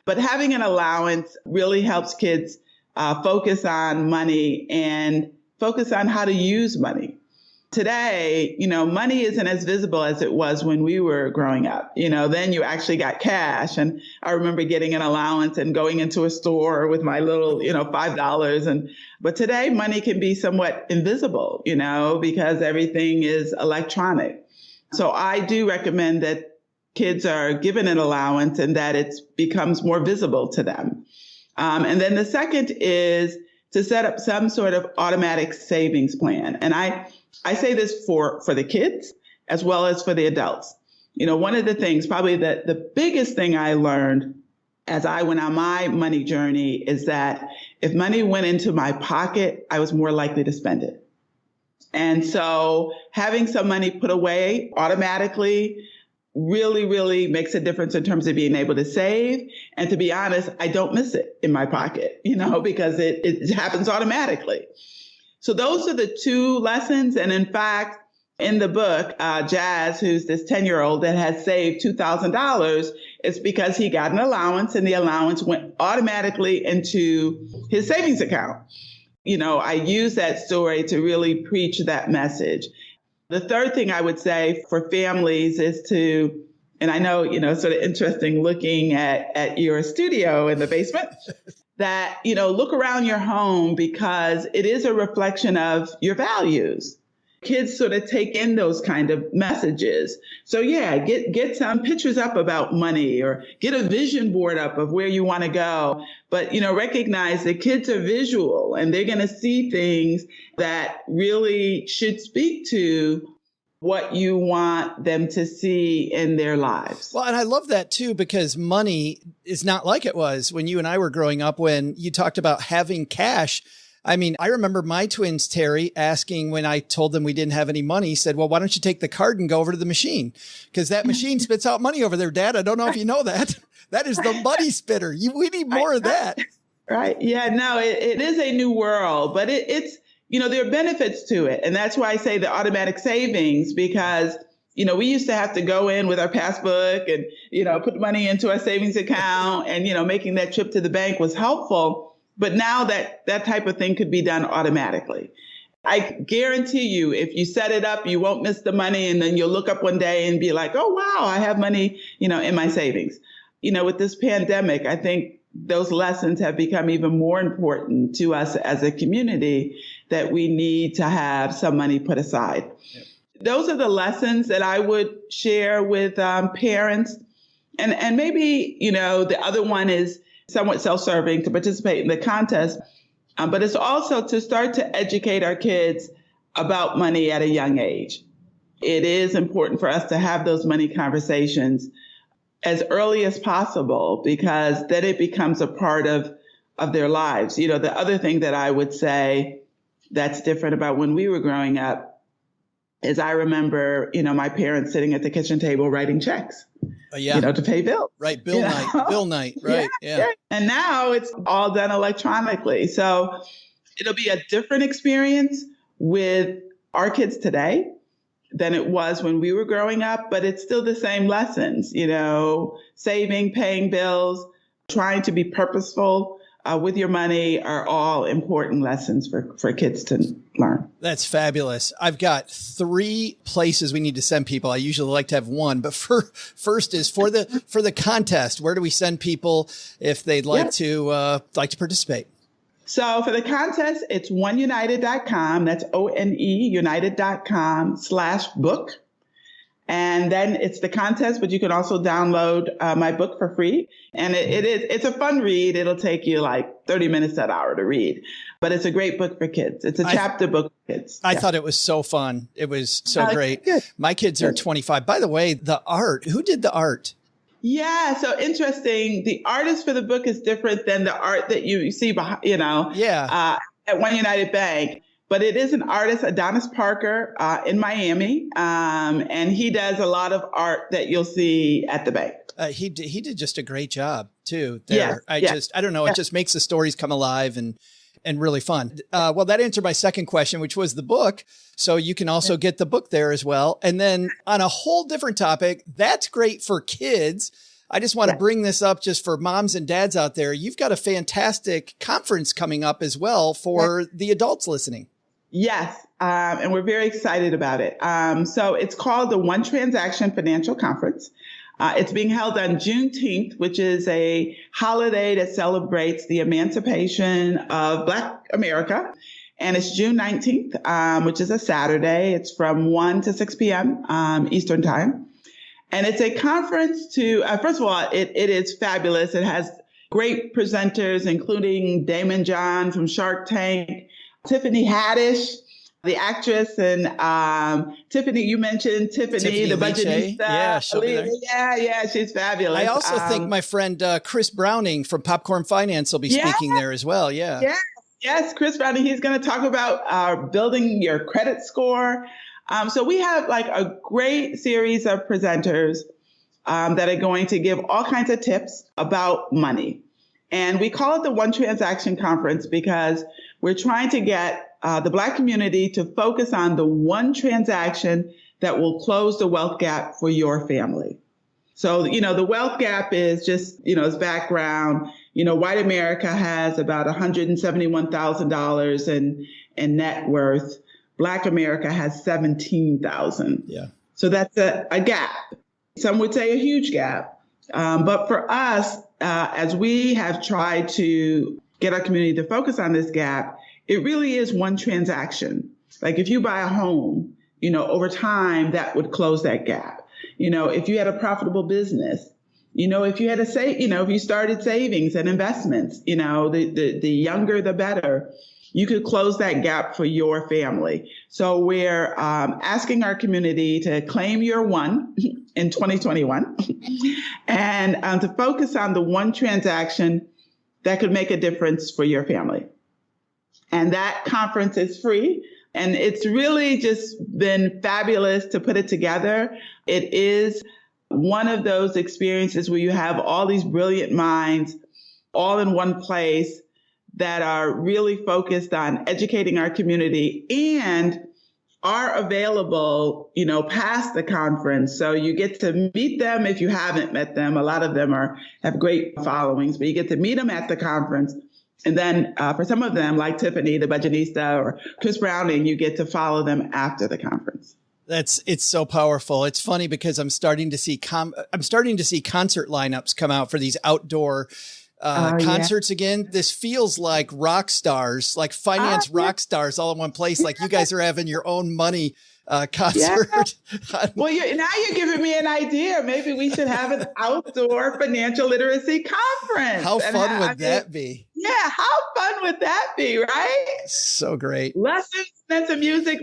But having an allowance really helps kids focus on money and focus on how to use money. Today, money isn't as visible as it was when we were growing up. Then you actually got cash. And I remember getting an allowance and going into a store with my little, $5. But today money can be somewhat invisible, because everything is electronic. So I do recommend that kids are given an allowance and that it becomes more visible to them. And then the second is to set up some sort of automatic savings plan. And I say this for the kids as well as for the adults. One of the things, probably the biggest thing I learned as I went on my money journey is that if money went into my pocket, I was more likely to spend it. And so having some money put away automatically really, really makes a difference in terms of being able to save. And to be honest, I don't miss it in my pocket, because it happens automatically. So those are the two lessons. And in fact, in the book, Jazz, who's this 10-year-old that has saved $2,000, it's because he got an allowance and the allowance went automatically into his savings account. I use that story to really preach that message. The third thing I would say for families is to, and I know, sort of interesting looking at your studio in the basement, that, look around your home because it is a reflection of your values. kids sort of take in those kind of messages. So yeah, get some pictures up about money, or get a vision board up of where you want to go. But, recognize that kids are visual, and they're going to see things that really should speak to what you want them to see in their lives. Well, and I love that too, because money is not like it was when you and I were growing up, when you talked about having cash. I mean, I remember my twins, Teri, asking when I told them we didn't have any money, said, well, why don't you take the card and go over to the machine? Because that machine spits out money over there, Dad. I don't know if you know that. That is the money spitter. We need more of that. Right. Yeah, no, it is a new world, but it's, there are benefits to it. And that's why I say the automatic savings, because, we used to have to go in with our passbook and, put money into our savings account, and, making that trip to the bank was helpful. But now that type of thing could be done automatically. I guarantee you, if you set it up, you won't miss the money. And then you'll look up one day and be like, oh, wow, I have money, in my savings. With this pandemic, I think those lessons have become even more important to us as a community, that we need to have some money put aside. Yep. Those are the lessons that I would share with parents. And maybe, the other one is somewhat self-serving, to participate in the contest. But it's also to start to educate our kids about money at a young age. It is important for us to have those money conversations as early as possible, because then it becomes a part of their lives. The other thing that I would say that's different about when we were growing up is I remember, my parents sitting at the kitchen table writing checks. To pay bills. Right. Bill night. Right. Yeah. And now it's all done electronically. So it'll be a different experience with our kids today than it was when we were growing up, but it's still the same lessons, saving, paying bills, trying to be purposeful with your money are all important lessons for kids to learn. That's fabulous. I've got 3 places we need to send people. I usually like to have one, but first is for the contest. Where do we send people if they'd like to participate? So for the contest, it's OneUnited.com. That's ONE United.com/book. And then it's the contest, but you can also download my book for free. And it's a fun read. It'll take you like 30 minutes to an hour to read. But it's a great book for kids. It's a chapter book for kids. I thought it was so fun. It was so great. Good. My kids are 25. By the way, the art, who did the art? Yeah, so interesting. The artist for the book is different than the art that you see behind, at OneUnited Bank. But it is an artist, Adonis Parker, in Miami, and he does a lot of art that you'll see at the bank. He did just a great job too. There, I don't know. It just makes the stories come alive and really fun. Well, that answered my second question, which was the book. So you can also get the book there as well. And then on a whole different topic, that's great for kids. I just want to bring this up just for moms and dads out there. You've got a fantastic conference coming up as well for the adults listening. Yes, and we're very excited about it. So it's called the One Transaction Financial Conference. It's being held on Juneteenth, which is a holiday that celebrates the emancipation of Black America. And it's June 19th, which is a Saturday. It's from 1 to 6 p.m. Eastern Time. And it's a conference to, first of all, it is fabulous. It has great presenters, including Damon John from Shark Tank, Tiffany Haddish, the actress, and Tiffany, you mentioned Tiffany the budgetista. Yeah, she'll be there. Yeah, she's fabulous. I also think my friend Chris Browning from Popcorn Finance will be speaking there as well. Yeah. Yes, Chris Browning. He's going to talk about building your credit score. So we have like a great series of presenters that are going to give all kinds of tips about money. And we call it the One Transaction Conference because we're trying to get the Black community to focus on the one transaction that will close the wealth gap for your family. So, the wealth gap is just, as background, white America has about $171,000 in net worth. Black America has $17,000. Yeah. So that's a gap. Some would say a huge gap. But for us, as we have tried to get our community to focus on this gap, it really is one transaction. Like if you buy a home, over time that would close that gap. If you had a profitable business, if you had if you started savings and investments, the younger, the better, you could close that gap for your family. So we're asking our community to claim your one in 2021 and to focus on the one transaction that could make a difference for your family. And that conference is free. And it's really just been fabulous to put it together. It is one of those experiences where you have all these brilliant minds all in one place that are really focused on educating our community and are available, past the conference. So you get to meet them if you haven't met them. A lot of them have great followings, but you get to meet them at the conference. And then for some of them, like Tiffany, the Budgetnista, or Chris Browning, you get to follow them after the conference. It's so powerful. It's funny because I'm starting to see concert lineups come out for these outdoor concerts again. This feels like rock stars, like finance rock stars all in one place. Like you guys are having your own money concert. Yeah. Well, now you're giving me an idea. Maybe we should have an outdoor financial literacy conference. How fun would that be? Yeah, how fun would that be, right? So great. Lessons and some music.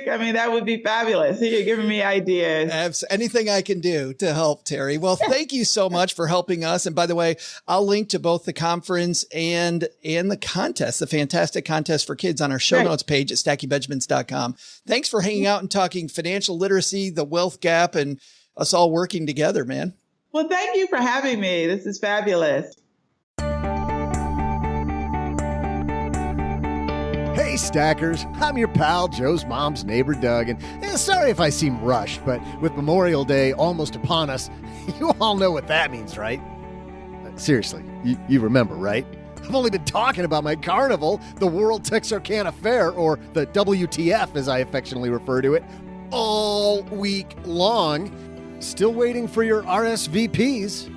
I mean, that would be fabulous. You're giving me ideas. Anything I can do to help, Teri. Well, thank you so much for helping us. And by the way, I'll link to both the conference and the contest, the fantastic contest for kids on our show notes page at stackingbenjamins.com. Thanks for hanging out and talking financial literacy, the wealth gap, and us all working together, man. Well, thank you for having me. This is fabulous. Hey, Stackers. I'm your pal, Joe's mom's neighbor, Doug. And sorry if I seem rushed, but with Memorial Day almost upon us, you all know what that means, right? Seriously, you remember, right? I've only been talking about my carnival, the World Texarkana Fair, or the WTF as I affectionately refer to it, all week long. Still waiting for your RSVPs.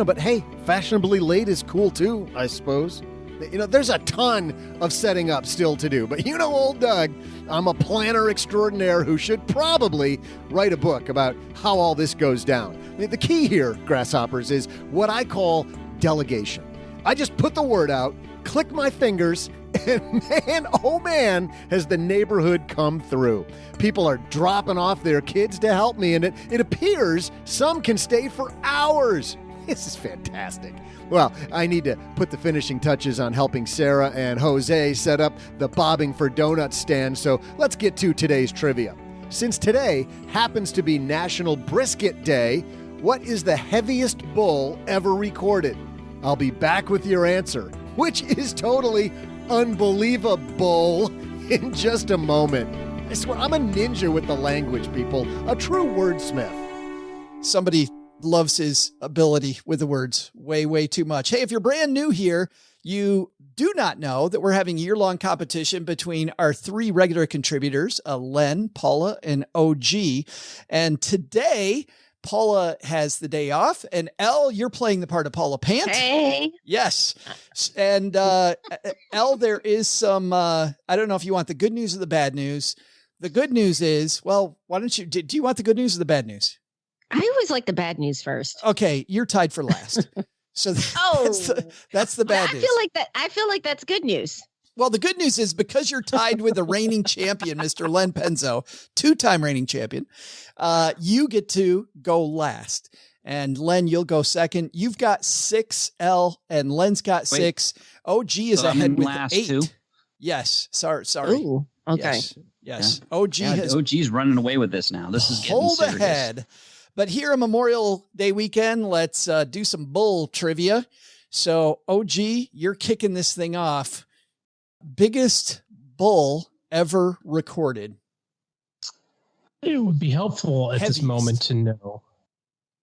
But hey, fashionably late is cool too, I suppose. There's a ton of setting up still to do, but old Doug, I'm a planner extraordinaire who should probably write a book about how all this goes down. The key here, grasshoppers, is what I call delegation. I just put the word out, click my fingers, and man, oh man, has the neighborhood come through. People are dropping off their kids to help me, and it appears some can stay for hours. This is fantastic. Well, I need to put the finishing touches on helping Sarah and Jose set up the Bobbing for Donuts stand, so let's get to today's trivia. Since today happens to be National Brisket Day, what is the heaviest bull ever recorded? I'll be back with your answer, which is totally unbelievable, in just a moment. I swear, I'm a ninja with the language, people, a true wordsmith. Somebody loves his ability with the words way, way too much. Hey, if you're brand new here, you do not know that we're having a year-long competition between our three regular contributors, Len, Paula, and OG. And today, Paula has the day off, and Elle, you're playing the part of Paula Pant. Hey. Yes. And Elle, there is some, I don't know if you want the good news or the bad news. The good news is, well, why don't you, do you want the good news or the bad news? I always like the bad news first. Okay, you're tied for last. So that's the bad news. I feel like that's good news. Well, the good news is because you're tied with the reigning champion, Mr. Len Penzo, two-time reigning champion, you get to go last. And Len, you'll go second. You've got 6, Elle, and Len's got 6. OG is ahead with 8. Too? Yes. Sorry. Ooh, okay. Yes. Yeah. OG's running away with this now. This is getting serious. Hold ahead. But here on Memorial Day weekend, let's do some bull trivia. So, OG, you're kicking this thing off. Biggest bull ever recorded? It would be helpful at this moment to know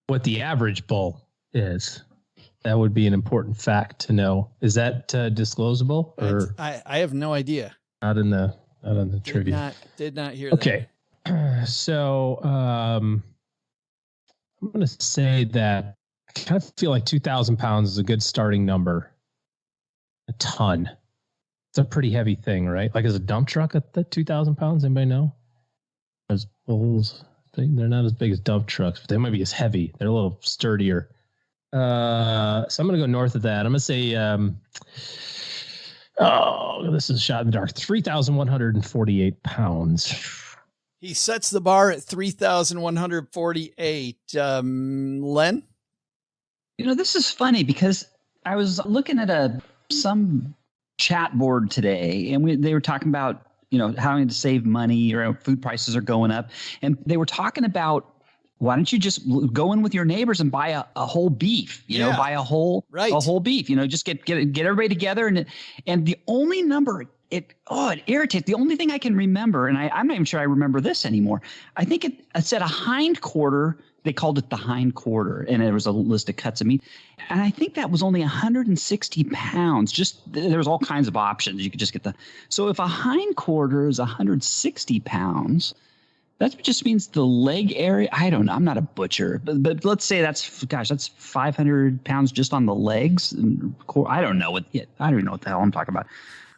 what the average bull is. That would be an important fact to know. Is that disclosable? Or I have no idea. Not in the trivia. Did not hear that. Okay. So I'm going to say that I kind of feel like 2,000 pounds is a good starting number. A ton. It's a pretty heavy thing, right? Like, is a dump truck at the 2,000 pounds? Anybody know? There's bulls. They're not as big as dump trucks, but they might be as heavy. They're a little sturdier. So I'm going to go north of that. I'm going to say, this is a shot in the dark. 3,148 pounds. He sets the bar at 3,148. Len? This is funny because I was looking at some chat board today, and they were talking about, having to save money, or food prices are going up. And they were talking about, why don't you just go in with your neighbors and buy a whole beef, buy a whole beef, just get everybody together. And the only number, it irritates. The only thing I can remember, and I'm not even sure I remember this anymore. I think it said a hind quarter. They called it the hind quarter, and there was a list of cuts of meat. And I think that was only 160 pounds. There was all kinds of options. You could just get so if a hind quarter is 160 pounds, that just means the leg area. I don't know. I'm not a butcher, but let's say that's 500 pounds just on the legs. I don't know what the hell I'm talking about.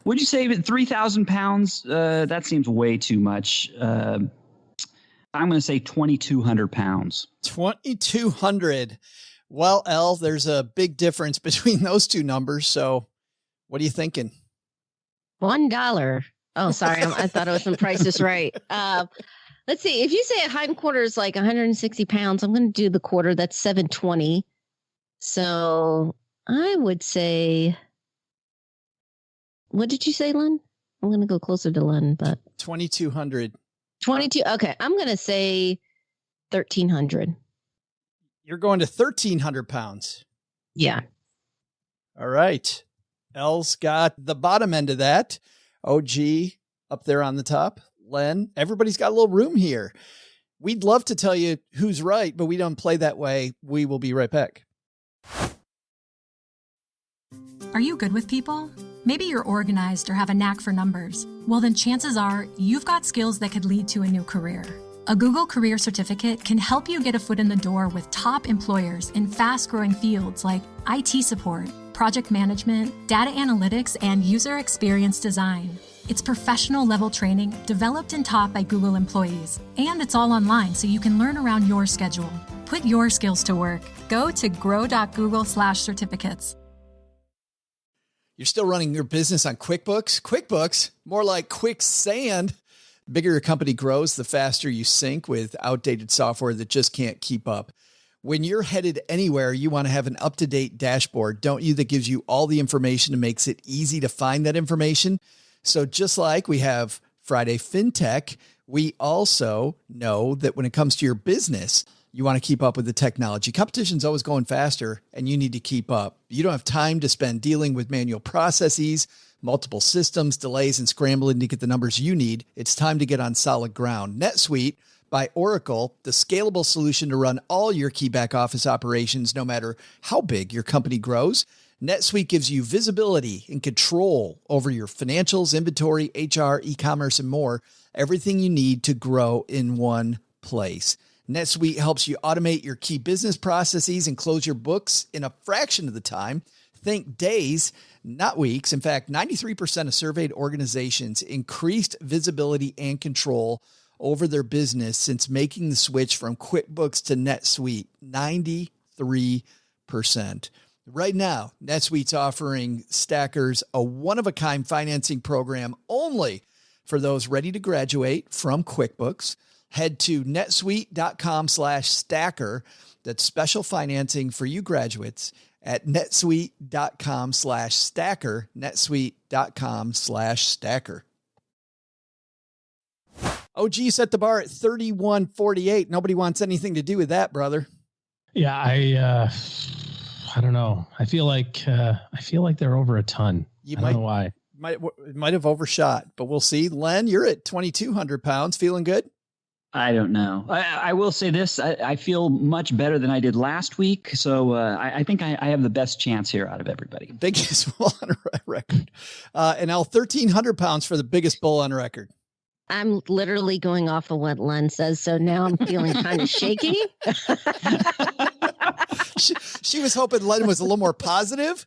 Would you say 3,000 pounds? That seems way too much. I'm going to say 2,200 pounds. 2,200. Well, Elle, there's a big difference between those two numbers. So what are you thinking? $1. Oh, sorry. I thought it was some prices right. Let's see. If you say a hind quarter is like 160 pounds, I'm going to do the quarter. That's 720. So I would say, what did you say, Len? I'm going to go closer to Len, but 2,200. 22. Okay. I'm going to say 1,300. You're going to 1,300 pounds. Yeah. All right. Elle's got the bottom end of that. OG up there on the top. Len, everybody's got a little room here. We'd love to tell you who's right, but we don't play that way. We will be right back. Are you good with people? Maybe you're organized or have a knack for numbers. Well, then chances are you've got skills that could lead to a new career. A Google Career Certificate can help you get a foot in the door with top employers in fast-growing fields like IT support, project management, data analytics, and user experience design. It's professional-level training developed and taught by Google employees. And it's all online, so you can learn around your schedule. Put your skills to work. Go to grow.google/certificates. You're still running your business on QuickBooks? QuickBooks, more like quicksand. The bigger your company grows, the faster you sink with outdated software that just can't keep up. When you're headed anywhere, you want to have an up-to-date dashboard, don't you, that gives you all the information and makes it easy to find that information. So just like we have Friday FinTech, we also know that when it comes to your business, you want to keep up with the technology. Competition's always going faster, and you need to keep up. You don't have time to spend dealing with manual processes, multiple systems, delays, and scrambling to get the numbers you need. It's time to get on solid ground. NetSuite by Oracle, the scalable solution to run all your key back office operations, no matter how big your company grows. NetSuite gives you visibility and control over your financials, inventory, HR, e-commerce, and more. Everything you need to grow in one place. NetSuite helps you automate your key business processes and close your books in a fraction of the time. Think days, not weeks. In fact, 93% of surveyed organizations increased visibility and control over their business since making the switch from QuickBooks to NetSuite. 93%. Right now, NetSuite's offering stackers a one-of-a-kind financing program only for those ready to graduate from QuickBooks. Head to netsuite.com/stacker. That's special financing for you graduates at netsuite.com/stacker, netsuite.com/stacker. OG set the bar at 3148. Nobody wants anything to do with that, brother. Yeah, I don't know. I feel like they're over a ton. I don't know why. Might have overshot, but we'll see. Len, you're at 2,200 pounds. Feeling good? I don't know. I will say this. I feel much better than I did last week. So I think I have the best chance here out of everybody. Biggest bull on record. And now 1,300 pounds for the biggest bull on record. I'm literally going off of what Len says. So now I'm feeling kind of shaky. She was hoping Len was a little more positive.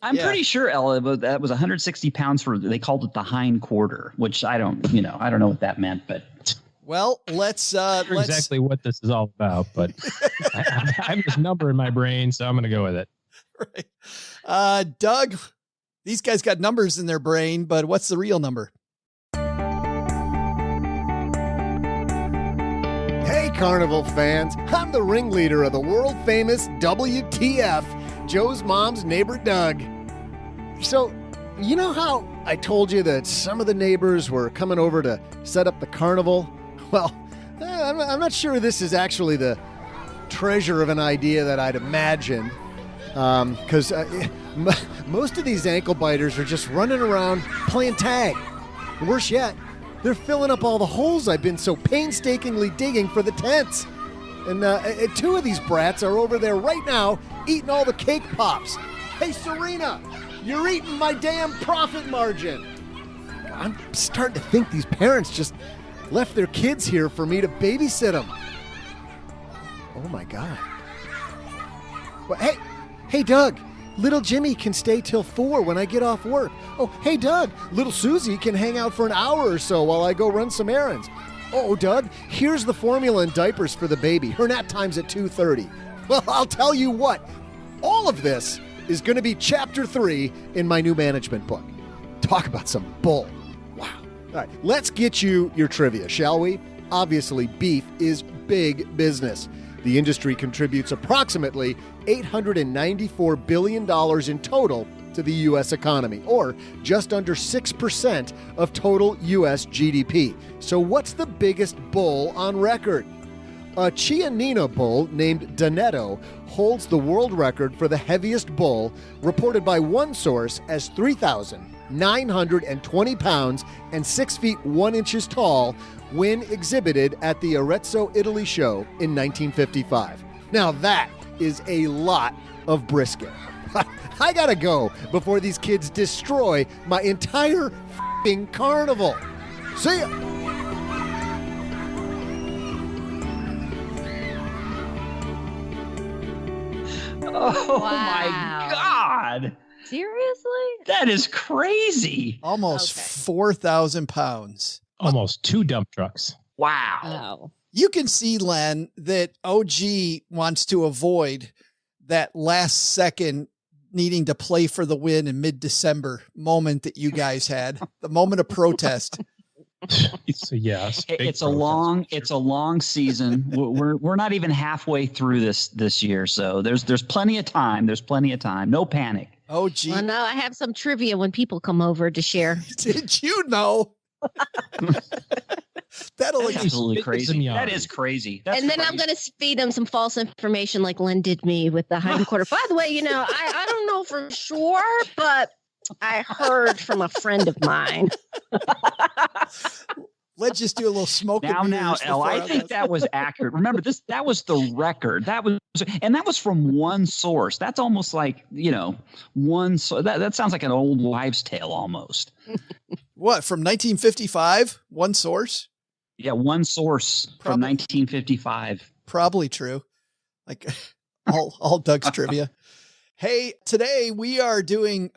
I'm pretty sure, Ella, that was 160 pounds they called it the hind quarter, which I don't know what that meant, but. Well, let's exactly what this is all about, but I have this number in my brain, so I'm going to go with it. Right. Doug, these guys got numbers in their brain, but what's the real number? Hey, Carnival fans. I'm the ringleader of the world-famous WTF, Joe's Mom's Neighbor Doug. So, you know how I told you that some of the neighbors were coming over to set up the carnival? Well, I'm not sure this is actually the treasure of an idea that I'd imagined, because most of these ankle biters are just running around playing tag. Worse yet, they're filling up all the holes I've been so painstakingly digging for the tents. And two of these brats are over there right now eating all the cake pops. Hey, Serena, you're eating my damn profit margin. I'm starting to think these parents just left their kids here for me to babysit them. Oh, my God. Well, hey, Doug, little Jimmy can stay till 4 when I get off work. Oh, hey, Doug, little Susie can hang out for an hour or so while I go run some errands. Oh, Doug, here's the formula and diapers for the baby. Her nap time's at 2:30. Well, I'll tell you what, all of this is going to be chapter 3 in my new management book. Talk about some bull. Wow. All right, let's get you your trivia, shall we? Obviously, beef is big business. The industry contributes approximately $894 billion in total to the U.S. economy, or just under 6% of total U.S. GDP. So what's the biggest bull on record? A Chianina bull named Donetto holds the world record for the heaviest bull, reported by one source as 3,920 pounds and 6 feet 1 inches tall when exhibited at the Arezzo, Italy show in 1955. Now that is a lot of brisket. I gotta go before these kids destroy my entire f***ing carnival. See ya! Oh, my God. Seriously? That is crazy. Almost 4,000 pounds. Almost 2 dump trucks. Wow. Oh. You can see, Len, that OG wants to avoid that last second needing to play for the win in mid-December moment that you guys had, the moment of protest. Yes, it's a long season. We're not even halfway through this year, so there's plenty of time. There's plenty of time. No panic. Oh, gee. Well, no, I have some trivia when people come over to share. Did you know? That'll absolutely crazy. That is crazy. That's and then crazy. I'm going to feed them some false information like Len did me with the hind quarter. By the way, I don't know for sure, but I heard from a friend of mine. Let's just do a little smoke. Now, Elle, I think that was accurate. Remember, that was the record. That was from one source. That's almost like, one. So that sounds like an old wives' tale almost. What, from 1955? One source? Yeah, one source from 1955. Probably true. Like all Doug's trivia. Hey, today we are doing,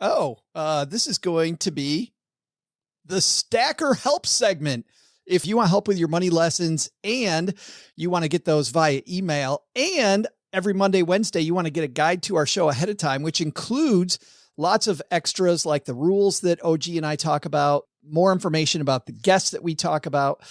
this is going to be the Stacker Help segment. If you want help with your money lessons and you want to get those via email, and every Monday, Wednesday, you want to get a guide to our show ahead of time, which includes lots of extras like the rules that OG and I talk about, more information about the guests that we talk about,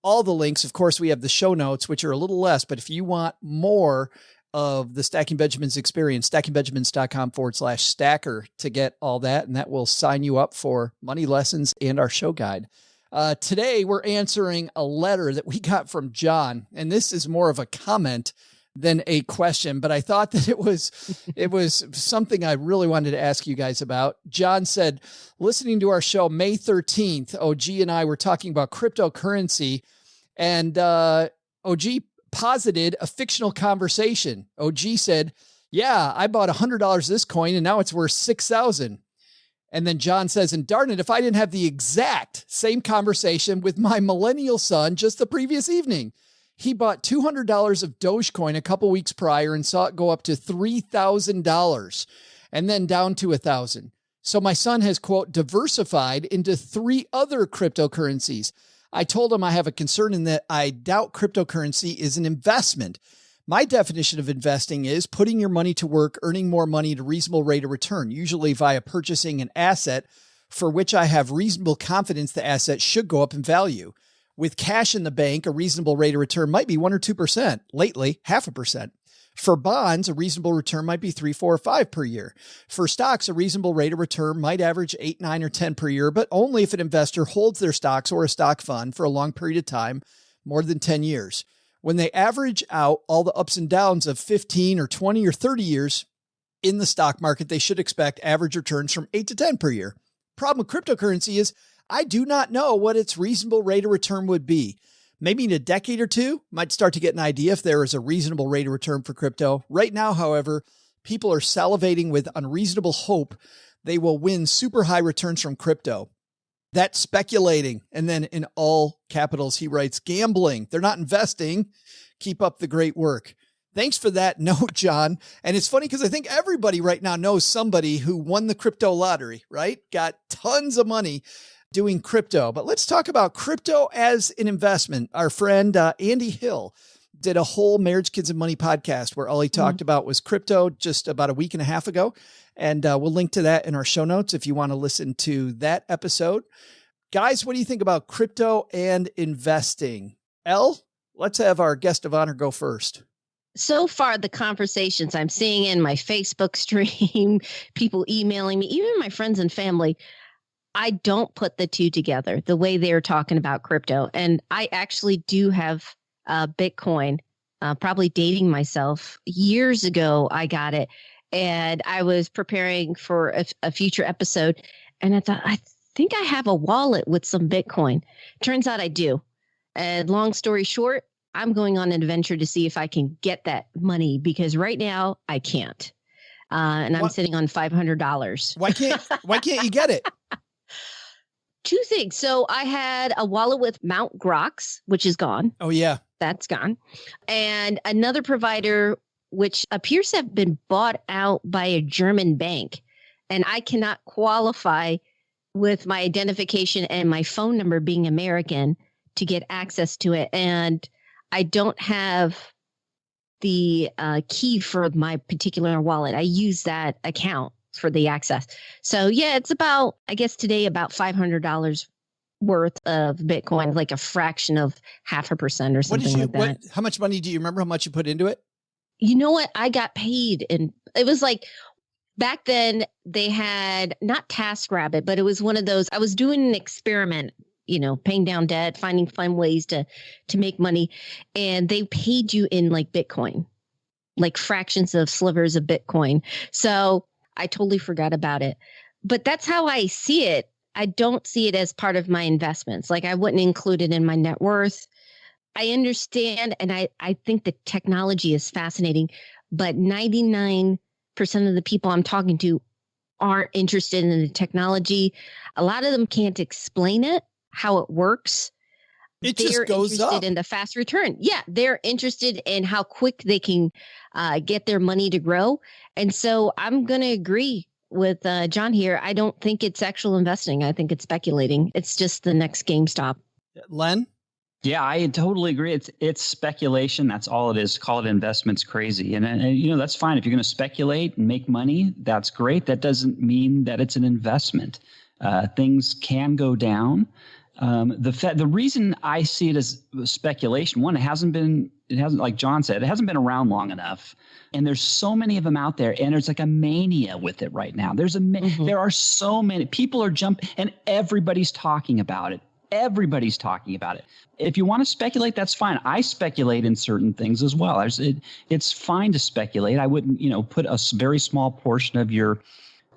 all the links. Of course, we have the show notes, which are a little less, but if you want more of the Stacking Benjamins experience, stackingbenjamins.com/stacker to get all that, and that will sign you up for money lessons and our show guide. Today, we're answering a letter that we got from John, and this is more of a comment than a question, but I thought that it was something I really wanted to ask you guys about. John said, listening to our show May 13th, OG and I were talking about cryptocurrency, and OG posited a fictional conversation. OG said, yeah, I bought $100 of this coin and now it's worth $6,000. And then John says, and darn it, if I didn't have the exact same conversation with my millennial son just the previous evening. He bought $200 of Dogecoin a couple weeks prior and saw it go up to $3,000. and then down to 1,000. So my son has, quote, diversified into 3 other cryptocurrencies. I told him I have a concern in that I doubt cryptocurrency is an investment. My definition of investing is putting your money to work, earning more money at a reasonable rate of return, usually via purchasing an asset for which I have reasonable confidence the asset should go up in value. With cash in the bank, a reasonable rate of return might be 1 or 2%. Lately, 0.5%. For bonds, a reasonable return might be 3, 4, or 5 per year. For stocks, a reasonable rate of return might average 8, 9, or 10 per year, but only if an investor holds their stocks or a stock fund for a long period of time, more than 10 years. When they average out all the ups and downs of 15 or 20 or 30 years in the stock market, they should expect average returns from 8 to 10 per year. Problem with cryptocurrency is I do not know what its reasonable rate of return would be. Maybe in a decade or two, might start to get an idea if there is a reasonable rate of return for crypto. Right now, however, people are salivating with unreasonable hope they will win super high returns from crypto. That's speculating. And then in all capitals, he writes, gambling. They're not investing. Keep up the great work. Thanks for that note, John. And it's funny because I think everybody right now knows somebody who won the crypto lottery, right? Got tons of money doing crypto. But let's talk about crypto as an investment. Our friend Andy Hill did a whole Marriage, Kids, and Money podcast where all he talked about was crypto just about a week and a half ago. And we'll link to that in our show notes if you want to listen to that episode. Guys, what do you think about crypto and investing? Elle, let's have our guest of honor go first. So far, the conversations I'm seeing in my Facebook stream, people emailing me, even my friends and family, I don't put the two together the way they're talking about crypto. And I actually do have Bitcoin, probably dating myself. Years ago, I got it. And I was preparing for a future episode. And I thought, I think I have a wallet with some Bitcoin. Turns out I do. And long story short, I'm going on an adventure to see if I can get that money because right now I can't. And I'm sitting on $500. Why can't you get it? 2 things. So I had a wallet with Mt. Gox, which is gone. Oh, yeah. That's gone. And another provider, which appears to have been bought out by a German bank. And I cannot qualify with my identification and my phone number being American to get access to it. And I don't have the key for my particular wallet. I use that account for the access. So yeah, it's about, I guess today, about $500 worth of Bitcoin, like a fraction of 0.5% or something like that. How much money do you remember how much you put into it? You know what? I got paid. And it was like, back then they had not TaskRabbit, but it was one of those, I was doing an experiment, you know, paying down debt, finding fun ways to make money. And they paid you in like Bitcoin, like fractions of slivers of Bitcoin. So I totally forgot about it. But that's how I see it. I don't see it as part of my investments. Like I wouldn't include it in my net worth. I understand. And I think the technology is fascinating, but 99% of the people I'm talking to aren't interested in the technology. A lot of them can't explain it, how it works. It just goes interested up. in the fast return. Yeah, they're interested in how quick they can get their money to grow. And so I'm going to agree with John here. I don't think it's actual investing. I think it's speculating. It's just the next GameStop. Len? Yeah, I totally agree. It's speculation. That's all it is. Call it investments crazy. And you know, that's fine. If you're going to speculate and make money, that's great. That doesn't mean that it's an investment. Things can go down. The reason I see it as speculation, one, it hasn't, like John said, it hasn't been around long enough. And there's so many of them out there, and there's like a mania with it right now. There are so many people are jumping, and everybody's talking about it. Everybody's talking about it. If you want to speculate, that's fine. I speculate in certain things as well. It's fine to speculate. I wouldn't, put a very small portion of your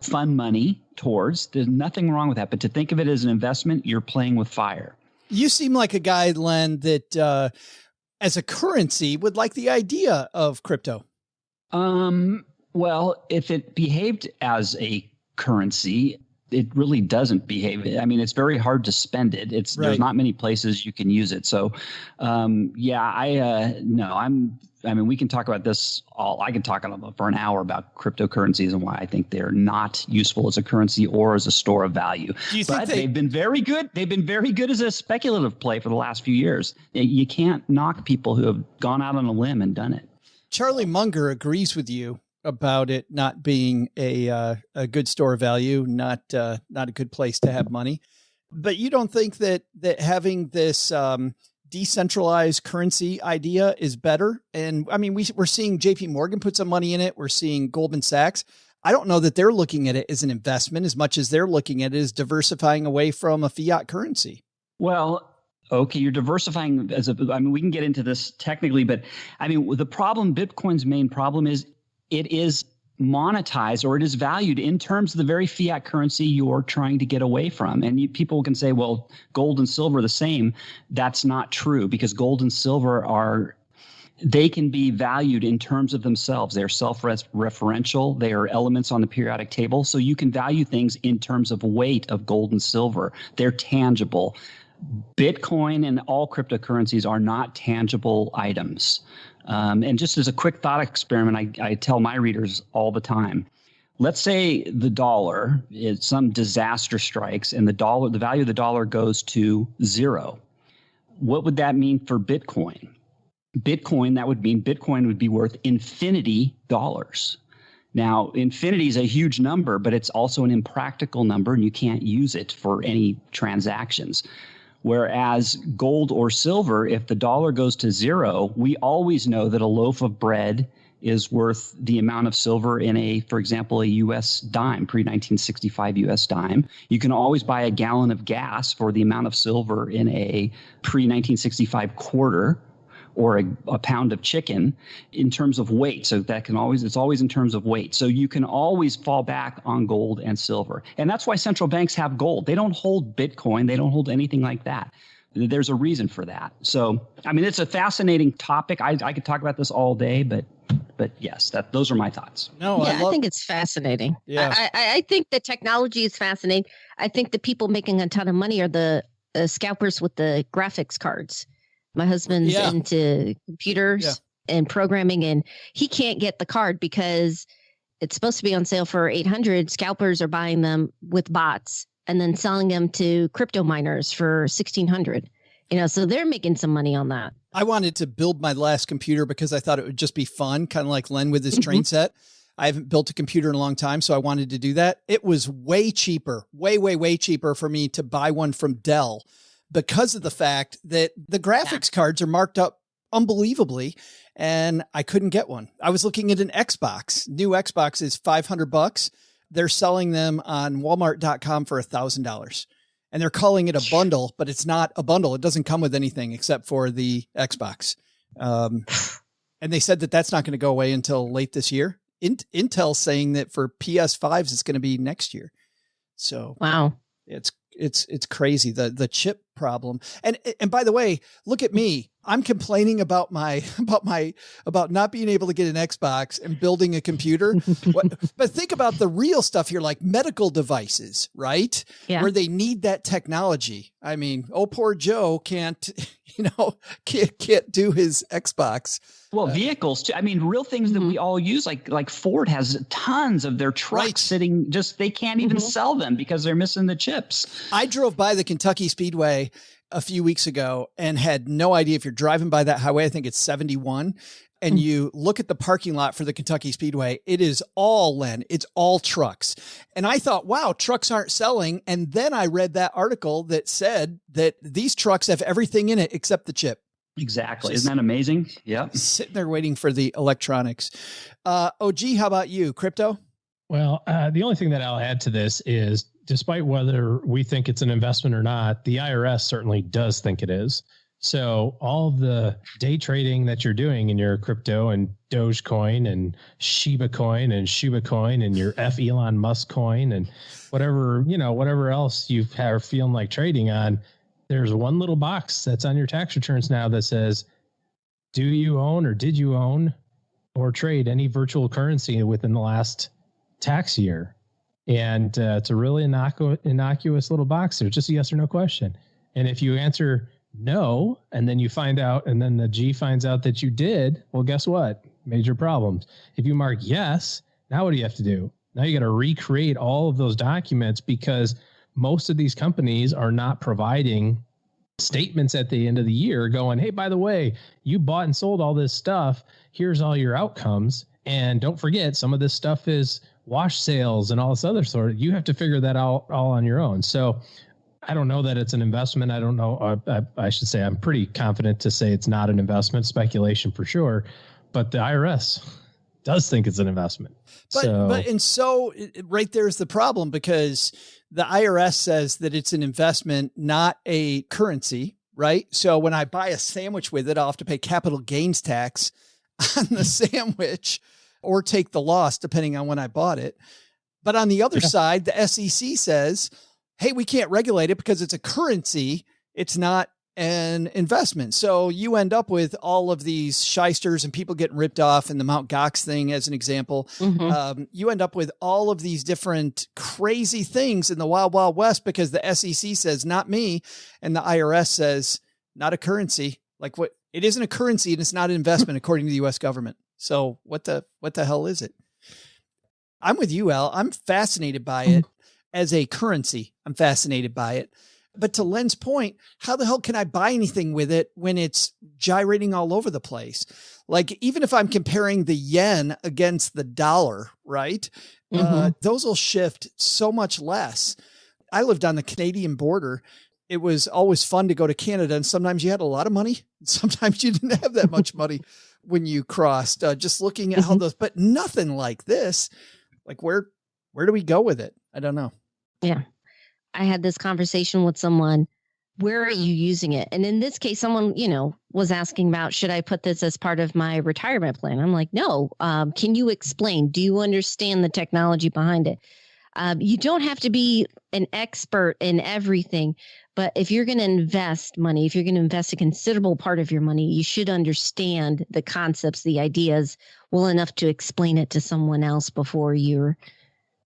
fun money towards. There's nothing wrong with that. But to think of it as an investment, you're playing with fire. You seem like a guy, Len, that as a currency would like the idea of crypto. Well, if it behaved as a currency, it really doesn't behave. I mean, it's very hard to spend it. There's not many places you can use it. So, we can talk about this I can talk for an hour about cryptocurrencies and why I think they're not useful as a currency or as a store of value. But they've been very good. They've been very good as a speculative play for the last few years. You can't knock people who have gone out on a limb and done it. Charlie Munger agrees with you about it not being a good store of value, not a good place to have money. But you don't think that having this decentralized currency idea is better? And I mean, we're seeing JP Morgan put some money in it. We're seeing Goldman Sachs. I don't know that they're looking at it as an investment as much as they're looking at it as diversifying away from a fiat currency. Well, okay, you're diversifying we can get into this technically, but I mean, Bitcoin's main problem is it is monetized, or it is valued in terms of the very fiat currency you're trying to get away from. And people can say, well, gold and silver are the same. That's not true, because gold and silver they can be valued in terms of themselves. They're self-referential. They are elements on the periodic table. So you can value things in terms of weight of gold and silver. They're tangible. Bitcoin and all cryptocurrencies are not tangible items. And just as a quick thought experiment, I tell my readers all the time, let's say the dollar is some disaster strikes and the value of the dollar goes to zero. What would that mean for Bitcoin? That would mean Bitcoin would be worth infinity dollars. Now, infinity is a huge number, but it's also an impractical number, and you can't use it for any transactions. Whereas gold or silver, if the dollar goes to zero, we always know that a loaf of bread is worth the amount of silver in for example, a U.S. dime, pre-1965 U.S. dime. You can always buy a gallon of gas for the amount of silver in a pre-1965 quarter, or a pound of chicken in terms of weight. So it's always in terms of weight. So you can always fall back on gold and silver. And that's why central banks have gold. They don't hold Bitcoin. They don't hold anything like that. There's a reason for that. So, I mean, it's a fascinating topic. I could talk about this all day, but yes, those are my thoughts. No, I think it's fascinating. Yeah. I think the technology is fascinating. I think the people making a ton of money are the scalpers with the graphics cards. My husband's into computers and programming, and he can't get the card because it's supposed to be on sale for $800. Scalpers are buying them with bots and then selling them to crypto miners for $1,600. So they're making some money on that. I wanted to build my last computer because I thought it would just be fun, kind of like Len with his train set. I haven't built a computer in a long time, so I wanted to do that. It was way cheaper, way cheaper for me to buy one from Dell, because of the fact that the graphics cards are marked up unbelievably, and I couldn't get one. I was looking at an Xbox. New Xbox is $500. They're selling them on Walmart.com for $1,000. And they're calling it a bundle, but it's not a bundle. It doesn't come with anything except for the Xbox. And they said that that's not going to go away until late this year. Intel's saying that for PS5s, it's going to be next year. So wow, it's crazy. The chip problem. And by the way, look at me. I'm complaining about not being able to get an Xbox and building a computer. But think about the real stuff here, like medical devices, right? Yeah. Where they need that technology. I mean, poor Joe can't do his Xbox. Well, vehicles too. I mean, real things that we all use, like Ford has tons of their trucks sitting, they can't even sell them because they're missing the chips. I drove by the Kentucky Speedway a few weeks ago and had no idea. If you're driving by that highway, I think it's 71, and you look at the parking lot for the Kentucky Speedway, it is all it's all trucks. And I thought, wow, trucks aren't selling. And then I read that article that said that these trucks have everything in it except the chip. Exactly. Isn't that amazing? Yeah. Sitting there waiting for the electronics. OG, how about you? Crypto? Well, the only thing that I'll add to this is, despite whether we think it's an investment or not, the IRS certainly does think it is. So all the day trading that you're doing in your crypto and Dogecoin and Shiba Coin and Shiba Coin and your Elon Musk coin and whatever else you are feeling like trading on, there's one little box that's on your tax returns now that says, do you own or did you own or trade any virtual currency within the last tax year? And it's a really innocuous little box there, just a yes or no question. And if you answer no, and then you find out, and then the G finds out that you did, well, guess what? Major problems. If you mark yes, now what do you have to do? Now you got to recreate all of those documents, because most of these companies are not providing statements at the end of the year going, hey, by the way, you bought and sold all this stuff. Here's all your outcomes. And don't forget, some of this stuff is wash sales and all this other sort. You have to figure that out all on your own. So I don't know that it's an investment. I don't know. I should say I'm pretty confident to say it's not an investment. Speculation for sure. But the IRS does think it's an investment. So right there's the problem, because the IRS says that it's an investment, not a currency, right? So when I buy a sandwich with it, I'll have to pay capital gains tax on the sandwich or take the loss depending on when I bought it. But on the other side, the SEC says, hey, we can't regulate it because it's a currency. It's not an investment. So you end up with all of these shysters and people getting ripped off, and the Mt. Gox thing as an example. You end up with all of these different crazy things in the wild, wild west, because the SEC says, not me. And the IRS says, not a currency. Like, what? It isn't a currency, and it's not an investment according to the US government. So what the hell is it? I'm with you, Al. I'm fascinated by it as a currency. I'm fascinated by it. But to Len's point, how the hell can I buy anything with it when it's gyrating all over the place? Like, even if I'm comparing the yen against the dollar, right? Those will shift so much less. I lived on the Canadian border. It was always fun to go to Canada, and sometimes you had a lot of money. Sometimes you didn't have that much money when you crossed, just looking at how those, but nothing like this. Like, where do we go with it? I don't know. Yeah. I had this conversation with someone. Where are you using it? And in this case, someone, was asking about, should I put this as part of my retirement plan? I'm like, no. Can you explain? Do you understand the technology behind it? You don't have to be an expert in everything, but if you're going to invest money, if you're going to invest a considerable part of your money, you should understand the concepts, the ideas well enough to explain it to someone else before you're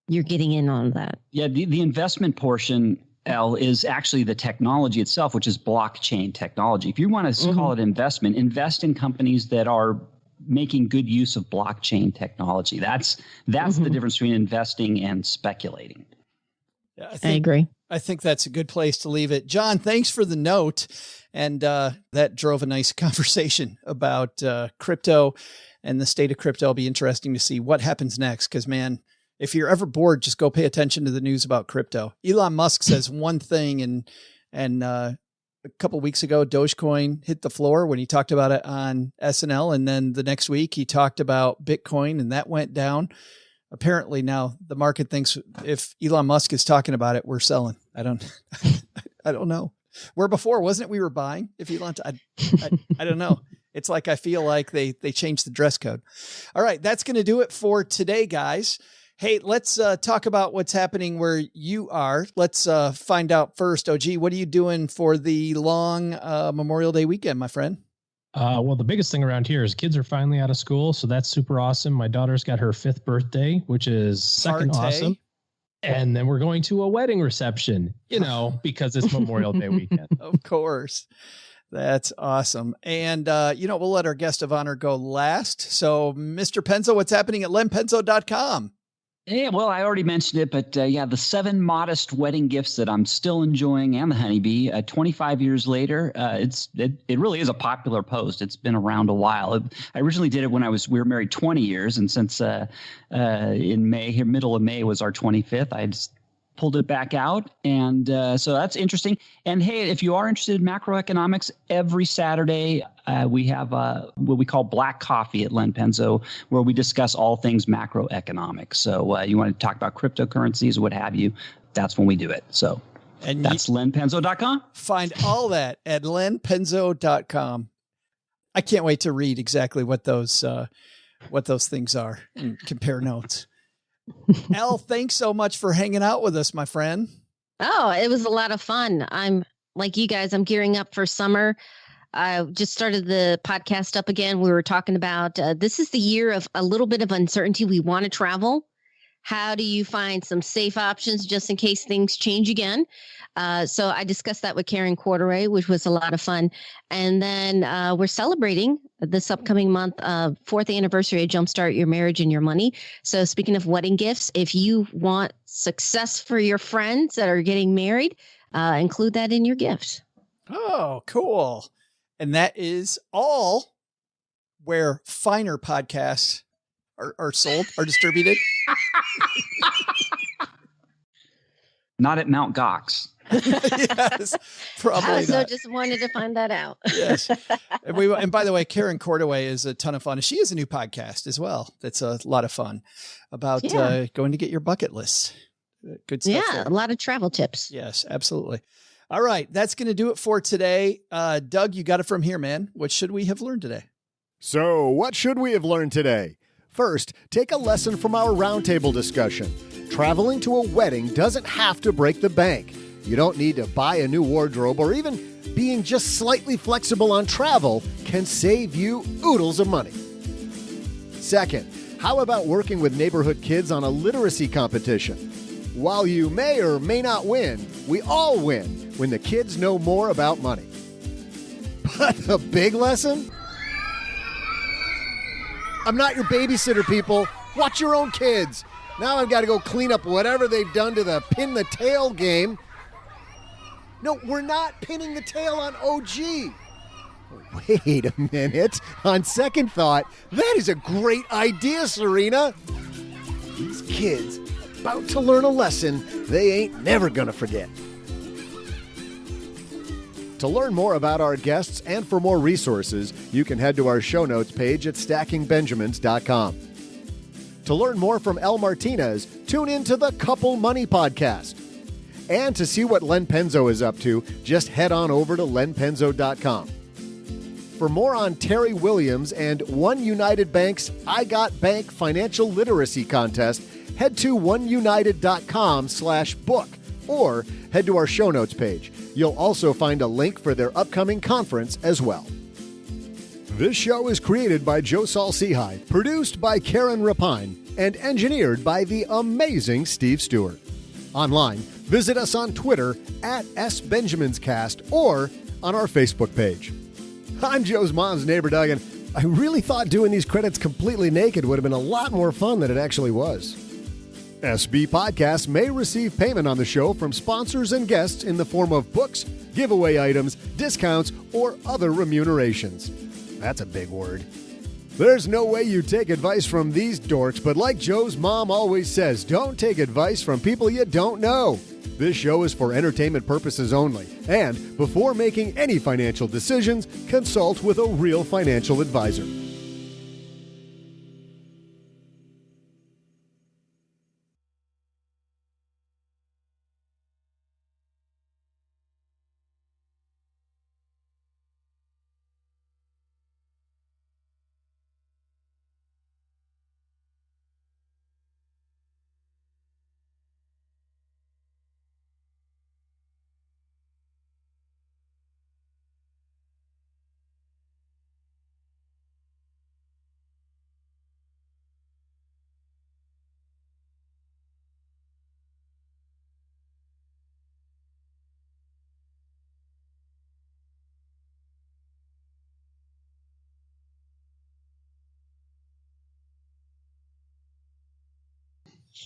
getting in on that. Yeah, the investment portion, Elle, is actually the technology itself, which is blockchain technology. If you want to call it investment, invest in companies that are making good use of blockchain technology. That's the difference between investing and speculating. Yeah, I agree. I think that's a good place to leave it. John, thanks for the note. And that drove a nice conversation about crypto and the state of crypto. It'll be interesting to see what happens next, because, man, if you're ever bored, just go pay attention to the news about crypto. Elon Musk says one thing, and a couple of weeks ago, Dogecoin hit the floor when he talked about it on SNL. And then the next week he talked about Bitcoin, and that went down. Apparently now the market thinks if Elon Musk is talking about it, we're selling. I don't know. Where before, wasn't it we were buying? If Elon, I don't know. It's like, I feel like they changed the dress code. All right. That's going to do it for today, guys. Hey, let's talk about what's happening where you are. Let's find out first. OG, what are you doing for the long Memorial Day weekend, my friend? Well, the biggest thing around here is kids are finally out of school, so that's super awesome. My daughter's got her 5th birthday, which is second awesome. And then we're going to a wedding reception, because it's Memorial Day weekend. Of course. That's awesome. And, we'll let our guest of honor go last. So, Mr. Penzo, what's happening at lenpenzo.com? Yeah, well, I already mentioned it, but the 7 modest wedding gifts that I'm still enjoying, and the honeybee, 25 years later, it really is a popular post. It's been around a while. I originally did it when we were married 20 years, and since in May, middle of May was our 25th, I just pulled it back out, and so that's interesting. And hey, if you are interested in macroeconomics, every Saturday we have what we call Black Coffee at Len Penzo, where we discuss all things macroeconomics. So you want to talk about cryptocurrencies, what have you, that's when we do it. So and that's lenpenzo.com. Find all that at lenpenzo.com. I can't wait to read exactly what those things are and compare notes. Elle, thanks so much for hanging out with us, my friend. Oh, it was a lot of fun. I'm like you guys, I'm gearing up for summer. I just started the podcast up again. We were talking about this is the year of a little bit of uncertainty. We want to travel. How do you find some safe options just in case things change again? So I discussed that with Karen Corderay, which was a lot of fun. And then we're celebrating this upcoming month, 4th anniversary of Jumpstart Your Marriage and Your Money. So speaking of wedding gifts, if you want success for your friends that are getting married, include that in your gift. Oh, cool. And that is all where finer podcasts are sold, are distributed. Not at Mount Gox. Yes, probably So not. just wanted to find that out. Yes. And by the way, Karen Cordaway is a ton of fun. She has a new podcast as well. That's a lot of fun about going to get your bucket list. Good stuff. Yeah, there. a lot of travel tips. Yes, absolutely. All right. That's going to do it for today. Doug, you got it from here, man. What should we have learned today? So, what should we have learned today? First, take a lesson from our roundtable discussion. Traveling to a wedding doesn't have to break the bank. You don't need to buy a new wardrobe, or even being just slightly flexible on travel can save you oodles of money. Second, how about working with neighborhood kids on a literacy competition? While you may or may not win, we all win when the kids know more about money. But the big lesson? I'm not your babysitter, people. Watch your own kids. Now I've got to go clean up whatever they've done to the pin the tail game. No, we're not pinning the tail on OG. Wait a minute. On second thought, that is a great idea, Serena. These kids are about to learn a lesson they ain't never gonna forget. To learn more about our guests and for more resources, you can head to our show notes page at stackingbenjamins.com. To learn more from Elle Martinez, tune in to the Couple Money Podcast. And to see what Len Penzo is up to, just head on over to lenpenzo.com. For more on Teri Williams and OneUnited Bank's I Got Bank Financial Literacy Contest, head to oneunited.com/book or head to our show notes page. You'll also find a link for their upcoming conference as well. This show is created by Joe Saul-Sehy, produced by Karen Rapine, and engineered by the amazing Steve Stewart. Online, visit us on Twitter at SBenjaminsCast or on our Facebook page. I'm Joe's mom's neighbor, Doug, and I really thought doing these credits completely naked would have been a lot more fun than it actually was. SB Podcasts may receive payment on the show from sponsors and guests in the form of books, giveaway items, discounts, or other remunerations. That's a big word. There's no way you take advice from these dorks, but like Joe's mom always says, don't take advice from people you don't know. This show is for entertainment purposes only, and before making any financial decisions, consult with a real financial advisor.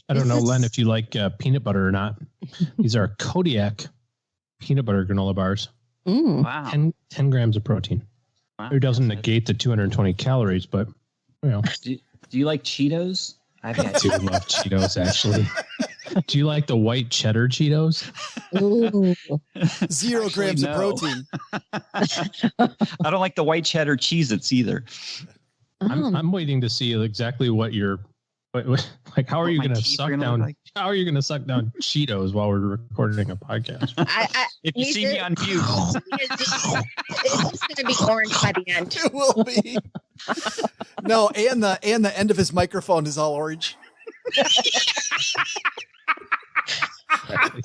I don't know, Len, if you like peanut butter or not. These are Kodiak peanut butter granola bars. Wow. 10 grams of protein. Wow. It doesn't negate the 220 calories, but, you know. Do you like Cheetos? I do love Cheetos, actually. Do you like the white cheddar Cheetos? Ooh. 0 grams of protein. I don't like the white cheddar Cheez-Its either. I'm waiting to see exactly what you're... Like, how are you going to suck down? Like? How are you going to suck down Cheetos while we're recording a podcast? If you see me on mute, it's just going to be orange by the end. It will be. No, and the end of his microphone is all orange. Exactly.